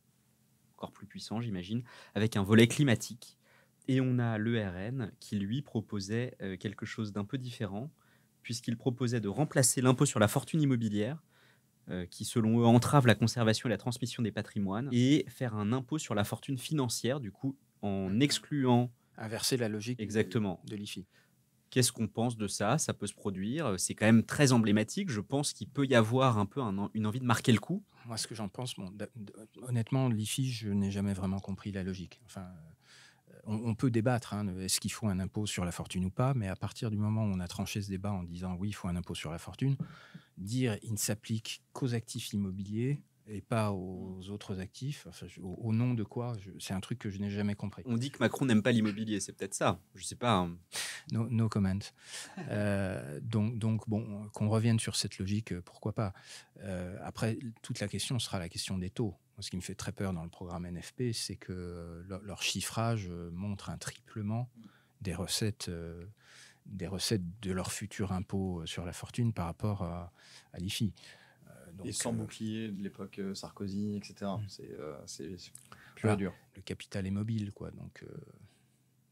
encore plus puissant, j'imagine, avec un volet climatique. Et on a le RN qui, lui, proposait quelque chose d'un peu différent, puisqu'il proposait de remplacer l'impôt sur la fortune immobilière, qui, selon eux, entrave la conservation et la transmission des patrimoines, et faire un impôt sur la fortune financière, du coup, en excluant... Inverser la logique exactement de l'IFI. Qu'est-ce qu'on pense de ça? Ça peut se produire. C'est quand même très emblématique. Je pense qu'il peut y avoir un peu une envie de marquer le coup. Moi, ce que j'en pense, honnêtement, l'IFI, je n'ai jamais vraiment compris la logique. Enfin... On peut débattre, est-ce qu'il faut un impôt sur la fortune ou pas, mais à partir du moment où on a tranché ce débat en disant oui, il faut un impôt sur la fortune, dire il ne s'applique qu'aux actifs immobiliers, et pas aux autres actifs. Enfin, au nom de quoi? C'est un truc que je n'ai jamais compris. On dit que Macron n'aime pas l'immobilier, c'est peut-être ça. Je sais pas. Hein. No comment. Donc, bon, qu'on revienne sur cette logique, pourquoi pas. Après, toute la question sera la question des taux. Moi, ce qui me fait très peur dans le programme NFP, c'est que leur chiffrage montre un triplement des recettes de leur futur impôt sur la fortune par rapport à l'IFI. Et sans bouclier de l'époque Sarkozy, etc. C'est plus dur. Le capital est mobile, quoi. Donc,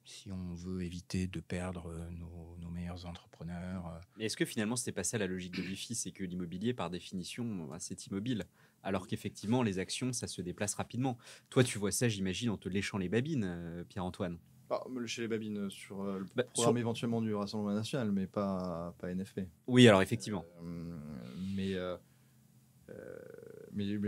si on veut éviter de perdre nos meilleurs entrepreneurs. Mais est-ce que finalement, c'est pas ça la logique de l'IFI, c'est que l'immobilier, par définition, c'est immobile, alors qu'effectivement, les actions, ça se déplace rapidement. Toi, tu vois ça, j'imagine, en te léchant les babines, Pierre-Antoine. Me lécher les babines sur le programme éventuellement du Rassemblement national, mais pas NFP. Oui, alors effectivement. Mais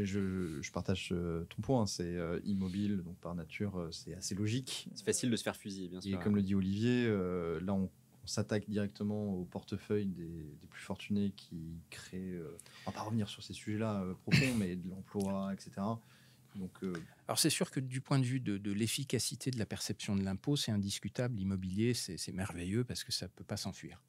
je partage ton point. C'est immobile, donc par nature, c'est assez logique. C'est facile de se faire fusiller, bien sûr. Et comme le dit Olivier, là, on s'attaque directement au portefeuille des plus fortunés qui créent. On va pas revenir sur ces sujets-là profonds, mais de l'emploi, etc. Donc, alors c'est sûr que du point de vue de l'efficacité de la perception de l'impôt, c'est indiscutable. L'immobilier, c'est merveilleux parce que ça ne peut pas s'enfuir.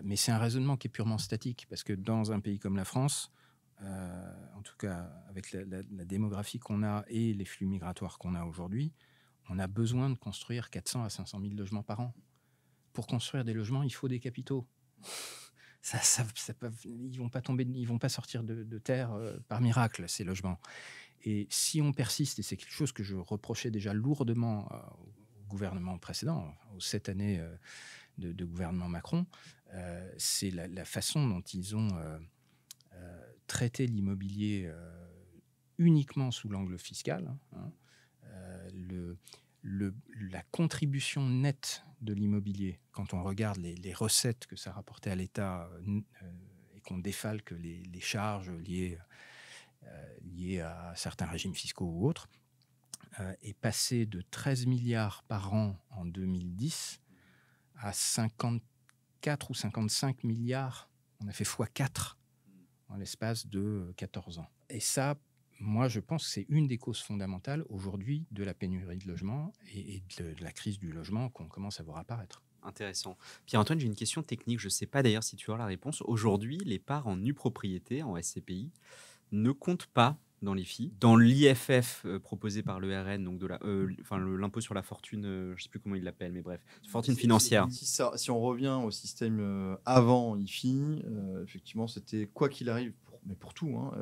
Mais c'est un raisonnement qui est purement statique, parce que dans un pays comme la France, en tout cas avec la démographie qu'on a et les flux migratoires qu'on a aujourd'hui, on a besoin de construire 400 à 500 000 logements par an. Pour construire des logements, il faut des capitaux. Ils vont pas sortir de terre par miracle, ces logements. Et si on persiste, et c'est quelque chose que je reprochais déjà lourdement au gouvernement précédent, aux 7 années de gouvernement Macron, c'est la façon dont ils ont traité l'immobilier uniquement sous l'angle fiscal. La contribution nette de l'immobilier, quand on regarde les recettes que ça rapportait à l'État et qu'on défalque les charges liées à certains régimes fiscaux ou autres, est passé de 13 milliards par an en 2010 à 54 ou 55 milliards. On a fait x4 en l'espace de 14 ans. Et ça, moi, je pense que c'est une des causes fondamentales aujourd'hui de la pénurie de logement et de la crise du logement qu'on commence à voir apparaître. Intéressant. Pierre-Antoine, j'ai une question technique. Je ne sais pas d'ailleurs si tu as la réponse. Aujourd'hui, les parts en nue propriété, en SCPI, ne comptent pas dans l'IFI. Dans l'IFF proposé par le RN, donc l'impôt sur la fortune, je ne sais plus comment il l'appelle, mais bref, fortune financière. Si on revient au système avant IFI, effectivement, c'était quoi qu'il arrive, mais pour tout, hein,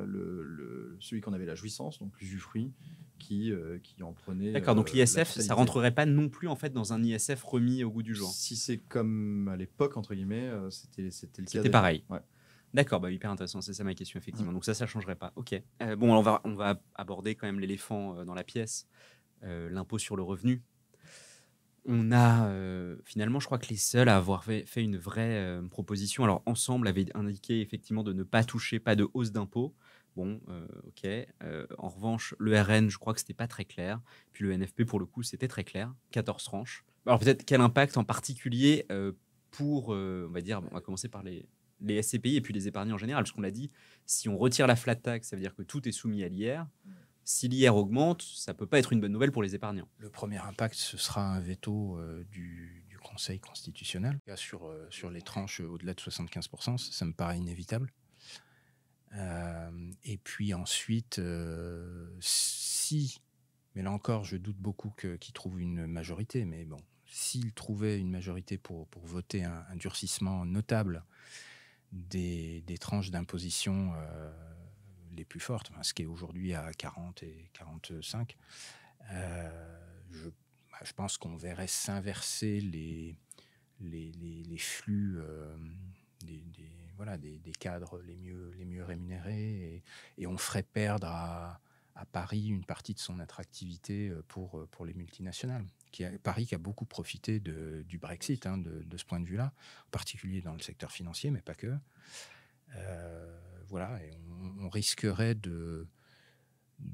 celui qu'on avait la jouissance, donc l'usufruit, qui en prenait. D'accord, donc l'ISF, ça rentrerait pas non plus en fait dans un ISF remis au goût du jour. Si c'est comme à l'époque, entre guillemets, c'était le cas. C'était pareil. Ouais. D'accord, hyper intéressant, c'est ça ma question, effectivement. Donc ça changerait pas. Ok. Bon, on va aborder quand même l'éléphant dans la pièce, l'impôt sur le revenu. On a finalement, je crois que les seuls à avoir fait une vraie proposition, alors Ensemble avait indiqué effectivement de ne pas toucher, pas de hausse d'impôt. Bon, ok. En revanche, le RN, je crois que c'était pas très clair. Puis le NFP, pour le coup, c'était très clair. 14 tranches. Alors peut-être quel impact en particulier pour, on va commencer par les SCPI et puis les épargnants en général, parce qu'on l'a dit, si on retire la flat tax, ça veut dire que tout est soumis à l'IR. Si l'IR augmente, ça ne peut pas être une bonne nouvelle pour les épargnants. Le premier impact, ce sera un veto du Conseil constitutionnel. Sur les tranches au-delà de 75%, ça me paraît inévitable. Et puis ensuite, mais là encore, je doute beaucoup qu'il trouve une majorité, mais bon, s'il trouvait une majorité pour voter un durcissement notable des tranches d'imposition les plus fortes, ce qui est aujourd'hui à 40 et 45, je pense qu'on verrait s'inverser les flux des cadres les mieux rémunérés et on ferait perdre à Paris une partie de son attractivité pour les multinationales. Paris qui a beaucoup profité du Brexit, de ce point de vue-là, en particulier dans le secteur financier, mais pas que. Et on risquerait de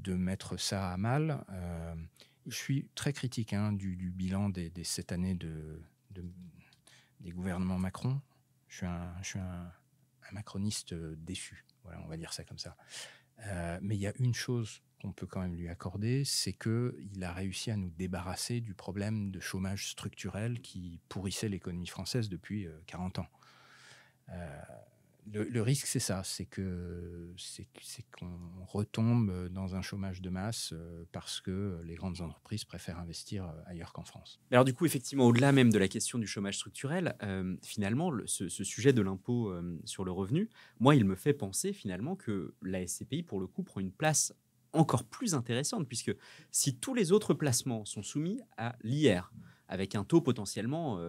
mettre ça à mal. Je suis très critique du bilan des 7 années des gouvernements Macron. Je suis un macroniste déçu. Voilà, on va dire ça comme ça. Mais il y a une chose qu'on peut quand même lui accorder, c'est qu'il a réussi à nous débarrasser du problème de chômage structurel qui pourrissait l'économie française depuis 40 ans. Le risque, c'est ça, c'est qu'on retombe dans un chômage de masse parce que les grandes entreprises préfèrent investir ailleurs qu'en France. Alors du coup, effectivement, au-delà même de la question du chômage structurel, finalement, ce sujet de l'impôt sur le revenu, moi, il me fait penser finalement que la SCPI, pour le coup, prend une place encore plus intéressante, puisque si tous les autres placements sont soumis à l'IR, avec un taux potentiellement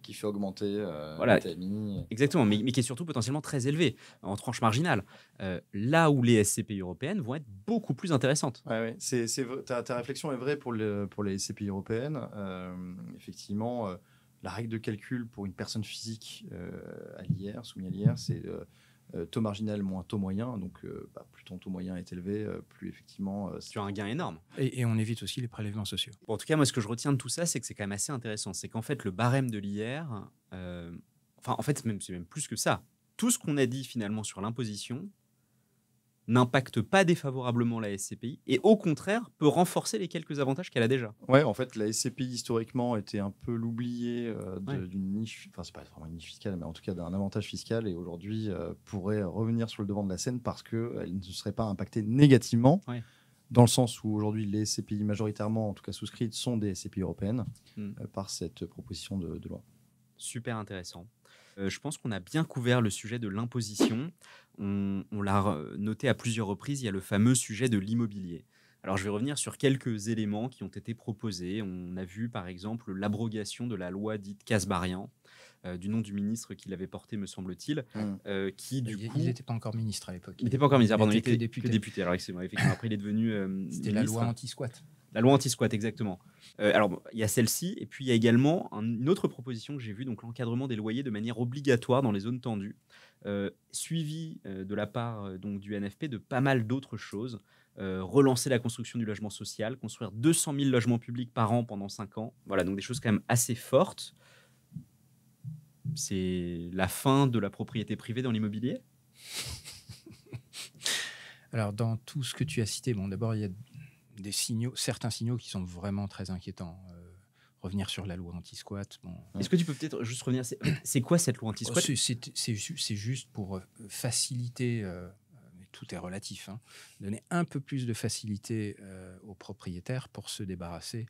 qui fait augmenter voilà, le TMI. Exactement, mais qui est surtout potentiellement très élevé, en tranche marginale. Là où les SCPI européennes vont être beaucoup plus intéressantes. Ouais. Ta réflexion est vraie pour les SCPI européennes. Effectivement, la règle de calcul pour une personne physique à l'IR, soumise à l'IR, c'est taux marginal moins taux moyen. Donc, plus ton taux moyen est élevé, plus effectivement... tu as un gain énorme. Et on évite aussi les prélèvements sociaux. Bon, en tout cas, moi, ce que je retiens de tout ça, c'est que c'est quand même assez intéressant. C'est qu'en fait, le barème de l'IR, en fait, c'est même plus que ça. Tout ce qu'on a dit finalement sur l'imposition n'impacte pas défavorablement la SCPI et au contraire peut renforcer les quelques avantages qu'elle a déjà. Ouais, en fait, la SCPI historiquement était un peu l'oublié d'une niche, enfin c'est pas vraiment une niche fiscale, mais en tout cas d'un avantage fiscal, et aujourd'hui pourrait revenir sur le devant de la scène parce qu'elle ne serait pas impactée négativement, dans le sens où aujourd'hui les SCPI majoritairement, en tout cas souscrites, sont des SCPI européennes par cette proposition de loi. Super intéressant. Je pense qu'on a bien couvert le sujet de l'imposition. On l'a noté à plusieurs reprises, il y a le fameux sujet de l'immobilier. Alors, je vais revenir sur quelques éléments qui ont été proposés. On a vu, par exemple, l'abrogation de la loi dite Kasbarian, du nom du ministre qui l'avait porté, me semble-t-il, qui, du coup... Il n'était pas encore ministre à l'époque. Il n'était pas encore ministre, pardon, il était que député. Alors, effectivement, après, il est devenu C'était la loi anti-squat. La loi anti-squat, exactement. Alors, il y a celle-ci, et puis il y a également une autre proposition que j'ai vue, donc l'encadrement des loyers de manière obligatoire dans les zones tendues, suivi de la part donc, du NFP de pas mal d'autres choses. Relancer la construction du logement social, construire 200 000 logements publics par an pendant 5 ans. Voilà, donc des choses quand même assez fortes. C'est la fin de la propriété privée dans l'immobilier. Alors, dans tout ce que tu as cité, bon, d'abord, il y a certains signaux qui sont vraiment très inquiétants. Revenir sur la loi anti-squat. Bon. Est-ce que tu peux peut-être juste revenir, c'est quoi cette loi anti-squat ? C'est juste pour faciliter, tout est relatif, donner un peu plus de facilité aux propriétaires pour se débarrasser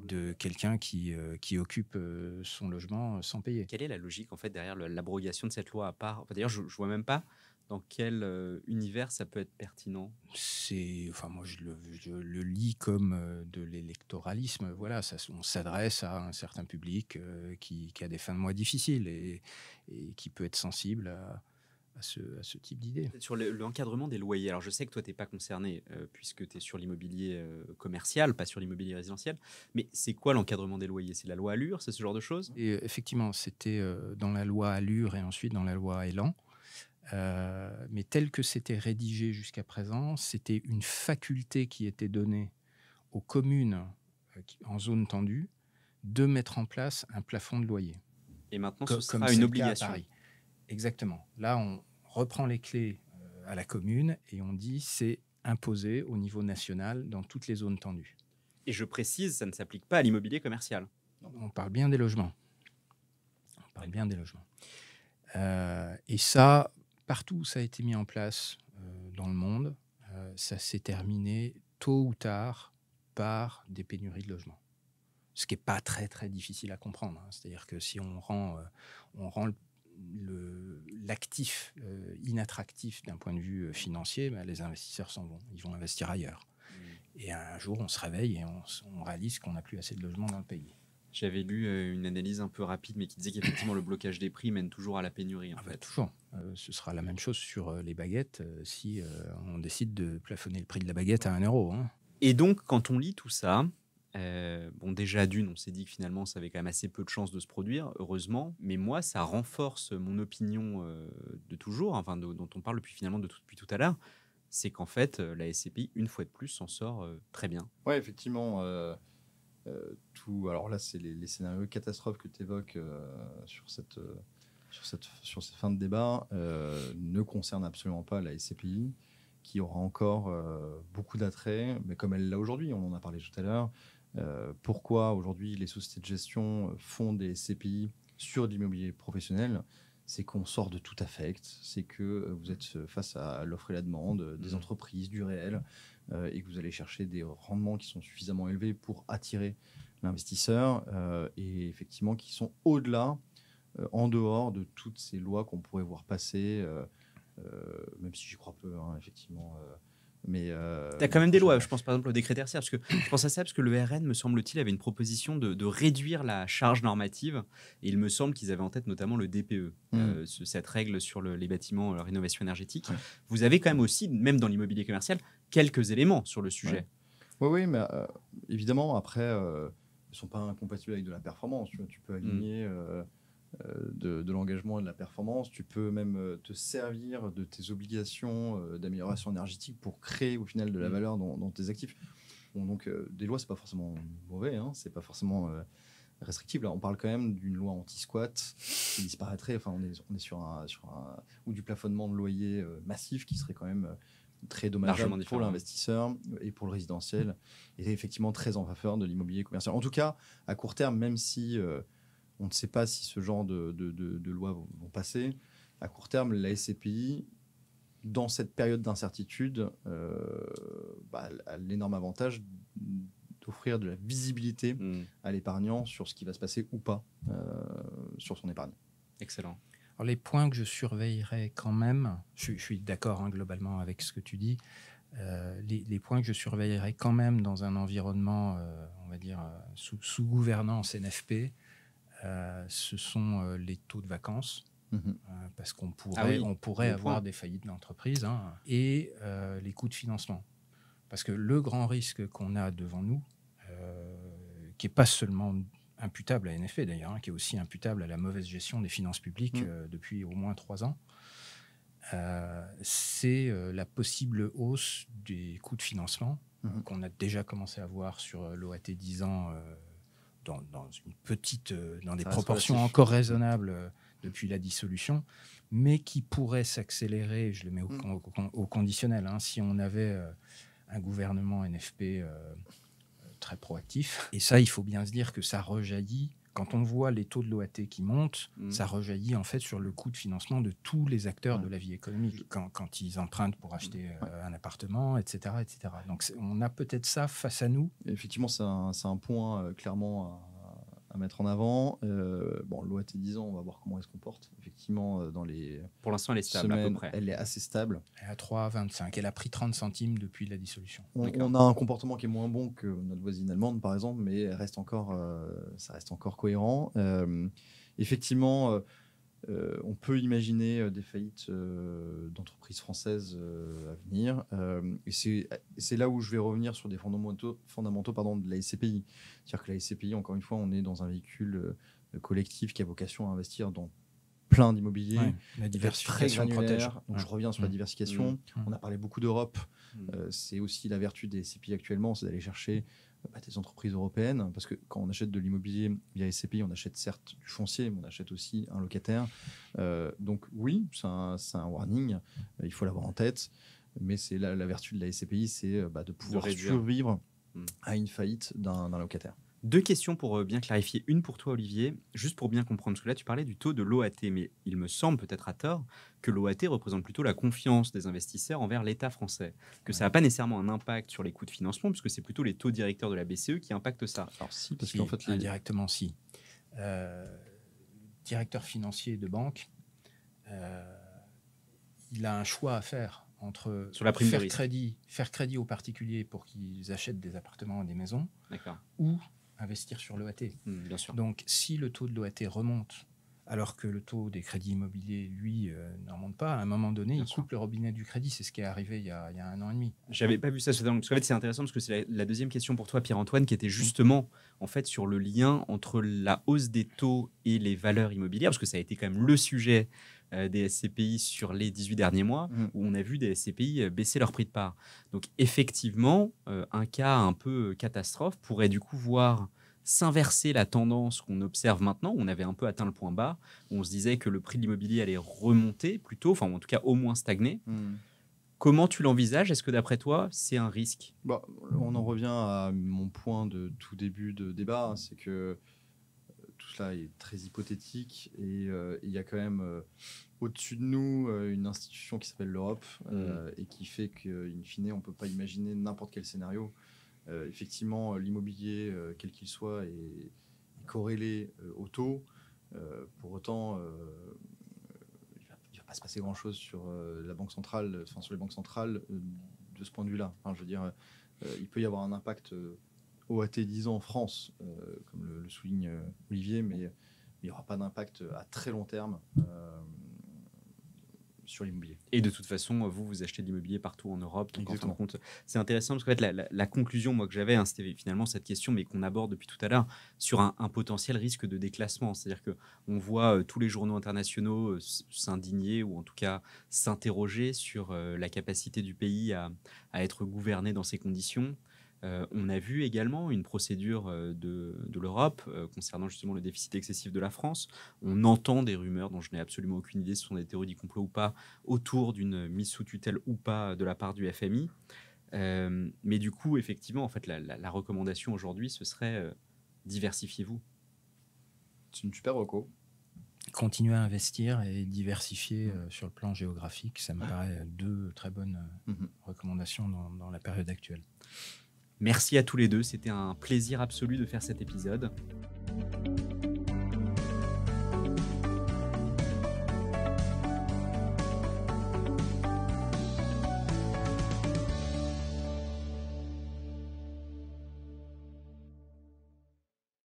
de quelqu'un qui occupe son logement sans payer. Quelle est la logique en fait derrière l'abrogation de cette loi à part ? D'ailleurs, je ne vois même pas dans quel univers ça peut être pertinent. Moi, je le lis comme de l'électoralisme. Voilà, on s'adresse à un certain public qui a des fins de mois difficiles et qui peut être sensible à ce type d'idée. Sur l'encadrement des loyers, alors je sais que toi, tu n'es pas concerné puisque tu es sur l'immobilier commercial, pas sur l'immobilier résidentiel, mais c'est quoi l'encadrement des loyers ? C'est la loi Allure, c'est ce genre de choses ? Et effectivement, c'était dans la loi Allure et ensuite dans la loi Elan. Mais tel que c'était rédigé jusqu'à présent, c'était une faculté qui était donnée aux communes en zone tendue de mettre en place un plafond de loyer. Et maintenant, ce sera une obligation. À Paris. Exactement. Là, on reprend les clés à la commune et on dit c'est imposé au niveau national dans toutes les zones tendues. Et je précise, ça ne s'applique pas à l'immobilier commercial. On parle bien des logements. Et ça, partout où ça a été mis en place dans le monde, ça s'est terminé tôt ou tard par des pénuries de logements. Ce qui n'est pas très, très difficile à comprendre. C'est-à-dire que si on rend l'actif inattractif d'un point de vue financier, les investisseurs s'en vont. Ils vont investir ailleurs. Et un jour, on se réveille et on réalise qu'on n'a plus assez de logements dans le pays. J'avais lu une analyse un peu rapide, mais qui disait qu'effectivement, le blocage des prix mène toujours à la pénurie. Toujours. Ce sera la même chose sur les baguettes si on décide de plafonner le prix de la baguette à 1 euro. Et donc, quand on lit tout ça, déjà d'une, on s'est dit que finalement, ça avait quand même assez peu de chances de se produire, heureusement. Mais moi, ça renforce mon opinion de toujours, dont on parle depuis tout à l'heure. C'est qu'en fait, la SCPI, une fois de plus, s'en sort très bien. Oui, effectivement. Alors là, c'est les scénarios catastrophes que tu évoques sur cette fin de débat ne concernent absolument pas la SCPI. qui aura encore beaucoup d'attrait, mais comme elle l'a aujourd'hui, on en a parlé tout à l'heure. Pourquoi aujourd'hui les sociétés de gestion font des SCPI sur l'immobilier professionnel? C'est qu'on sort de tout affect, c'est que vous êtes face à l'offre et la demande des entreprises, du réel, et que vous allez chercher des rendements qui sont suffisamment élevés pour attirer l'investisseur, et effectivement qui sont au-delà, en dehors de toutes ces lois qu'on pourrait voir passer, même si j'y crois peu, hein, effectivement. Mais tu as quand même des lois, je pense par exemple au décret tertiaire, parce que je pense à ça parce que le RN, me semble-t-il, avait une proposition de réduire la charge normative, et il me semble qu'ils avaient en tête notamment le DPE, cette règle sur les bâtiments, la rénovation énergétique. Ouais. Vous avez quand même aussi, même dans l'immobilier commercial, quelques éléments sur le sujet. Oui, mais évidemment, après, ils ne sont pas incompatibles avec de la performance. Tu peux aligner de l'engagement et de la performance. Tu peux même te servir de tes obligations d'amélioration énergétique pour créer au final de la valeur dans tes actifs. Bon, donc des lois, c'est pas forcément mauvais, hein, c'est pas forcément restrictif. Là, on parle quand même d'une loi anti-squat qui disparaîtrait. Enfin, on est sur un ou du plafonnement de loyer massif qui serait quand même très dommageable pour l'investisseur et pour le résidentiel, et effectivement très en faveur de l'immobilier commercial. En tout cas, à court terme, même si on ne sait pas si ce genre de lois vont passer, à court terme, la SCPI, dans cette période d'incertitude, a l'énorme avantage d'offrir de la visibilité à l'épargnant sur ce qui va se passer ou pas sur son épargne. Excellent. Alors, les points que je surveillerai quand même, je suis d'accord globalement avec ce que tu dis, les points que je surveillerai quand même dans un environnement, on va dire, sous gouvernance NFP, ce sont les taux de vacances, parce qu'on pourrait avoir des faillites d'entreprise, hein, et les coûts de financement. Parce que le grand risque qu'on a devant nous, qui n'est pas seulement imputable à NFP d'ailleurs, hein, qui est aussi imputable à la mauvaise gestion des finances publiques depuis au moins 3 ans, c'est la possible hausse des coûts de financement qu'on a déjà commencé à voir sur l'OAT 10 ans dans des proportions encore raisonnables depuis la dissolution, mais qui pourrait s'accélérer, je le mets au conditionnel, hein, si on avait un gouvernement NFP très proactif. Et ça, il faut bien se dire que ça rejaillit, quand on voit les taux de l'OAT qui montent, ça rejaillit en fait sur le coût de financement de tous les acteurs de la vie économique, quand ils empruntent pour acheter un appartement, etc., etc. Donc on a peut-être ça face à nous. Effectivement, c'est un point clairement à mettre en avant. L'OAT 10 ans, on va voir comment elle se comporte. Effectivement, dans les pour l'instant, elle est stable semaines, à peu près. Elle est assez stable. Elle est à 3,25. Elle a pris 30 centimes depuis la dissolution. On a un comportement qui est moins bon que notre voisine allemande, par exemple, mais ça reste encore cohérent. Effectivement, on peut imaginer des faillites d'entreprises françaises à venir. Et c'est là où je vais revenir sur des fondamentaux de la SCPI. C'est-à-dire que la SCPI, encore une fois, on est dans un véhicule collectif qui a vocation à investir dans plein d'immobilier. Ouais, la diversification protège. Donc je reviens sur la diversification. On a parlé beaucoup d'Europe. C'est aussi la vertu des SCPI actuellement, c'est d'aller chercher des entreprises européennes, parce que quand on achète de l'immobilier via SCPI, on achète certes du foncier, mais on achète aussi un locataire. Donc oui, c'est un warning, il faut l'avoir en tête, mais c'est la vertu de la SCPI, c'est de pouvoir survivre à une faillite d'un locataire. 2 questions pour bien clarifier. Une pour toi, Olivier, juste pour bien comprendre. Parce que là, tu parlais du taux de l'OAT, mais il me semble, peut-être à tort, que l'OAT représente plutôt la confiance des investisseurs envers l'État français. Que ça n'a pas nécessairement un impact sur les coûts de financement, puisque c'est plutôt les taux directeurs de la BCE qui impactent ça. Alors si, parce qu'en fait, indirectement, si. Directeur financier de banque, il a un choix à faire entre sur la prime faire crédit aux particuliers pour qu'ils achètent des appartements et des maisons, ou investir sur l'OAT. Bien sûr. Donc, si le taux de l'OAT remonte, alors que le taux des crédits immobiliers, lui, ne remonte pas, à un moment donné, il coupe le robinet du crédit. C'est ce qui est arrivé il y a 1 an et demi. J'avais pas vu ça. Parce qu'en fait, c'est intéressant parce que c'est la deuxième question pour toi, Pierre-Antoine, qui était justement en fait, sur le lien entre la hausse des taux et les valeurs immobilières, parce que ça a été quand même le sujet des SCPI sur les 18 derniers mois, où on a vu des SCPI baisser leur prix de part. Donc effectivement, un cas un peu catastrophe pourrait du coup voir s'inverser la tendance qu'on observe maintenant. On avait un peu atteint le point bas, où on se disait que le prix de l'immobilier allait remonter plutôt, enfin en tout cas au moins stagner. Comment tu l'envisages? Est-ce que d'après toi, c'est un risque? On en revient à mon point de tout début de débat, hein, c'est que tout cela est très hypothétique et il y a quand même au-dessus de nous une institution qui s'appelle l'Europe et qui fait qu'in fine, on ne peut pas imaginer n'importe quel scénario. Effectivement, l'immobilier, quel qu'il soit, est corrélé au taux. Pour autant, il ne va pas se passer grand-chose sur la banque centrale, enfin sur les banques centrales de ce point de vue-là. Enfin, je veux dire, il peut y avoir un impact OAT 10 ans en France, comme le souligne Olivier, mais il n'y aura pas d'impact à très long terme sur l'immobilier. Et de toute façon, vous achetez de l'immobilier partout en Europe. Donc en fin de compte, c'est intéressant parce que la conclusion moi, que j'avais, hein, c'était finalement cette question, mais qu'on aborde depuis tout à l'heure, sur un potentiel risque de déclassement. C'est-à-dire qu'on voit tous les journaux internationaux s'indigner ou en tout cas s'interroger sur la capacité du pays à être gouverné dans ces conditions. On a vu également une procédure de l'Europe concernant justement le déficit excessif de la France. On entend des rumeurs dont je n'ai absolument aucune idée si ce sont des théories du complot ou pas, autour d'une mise sous tutelle ou pas de la part du FMI. Mais du coup, effectivement, en fait, la recommandation aujourd'hui, ce serait diversifiez-vous. C'est une super reco. Continuer à investir et diversifier sur le plan géographique, ça me paraît deux très bonnes recommandations dans la période actuelle. Merci à tous les deux, c'était un plaisir absolu de faire cet épisode.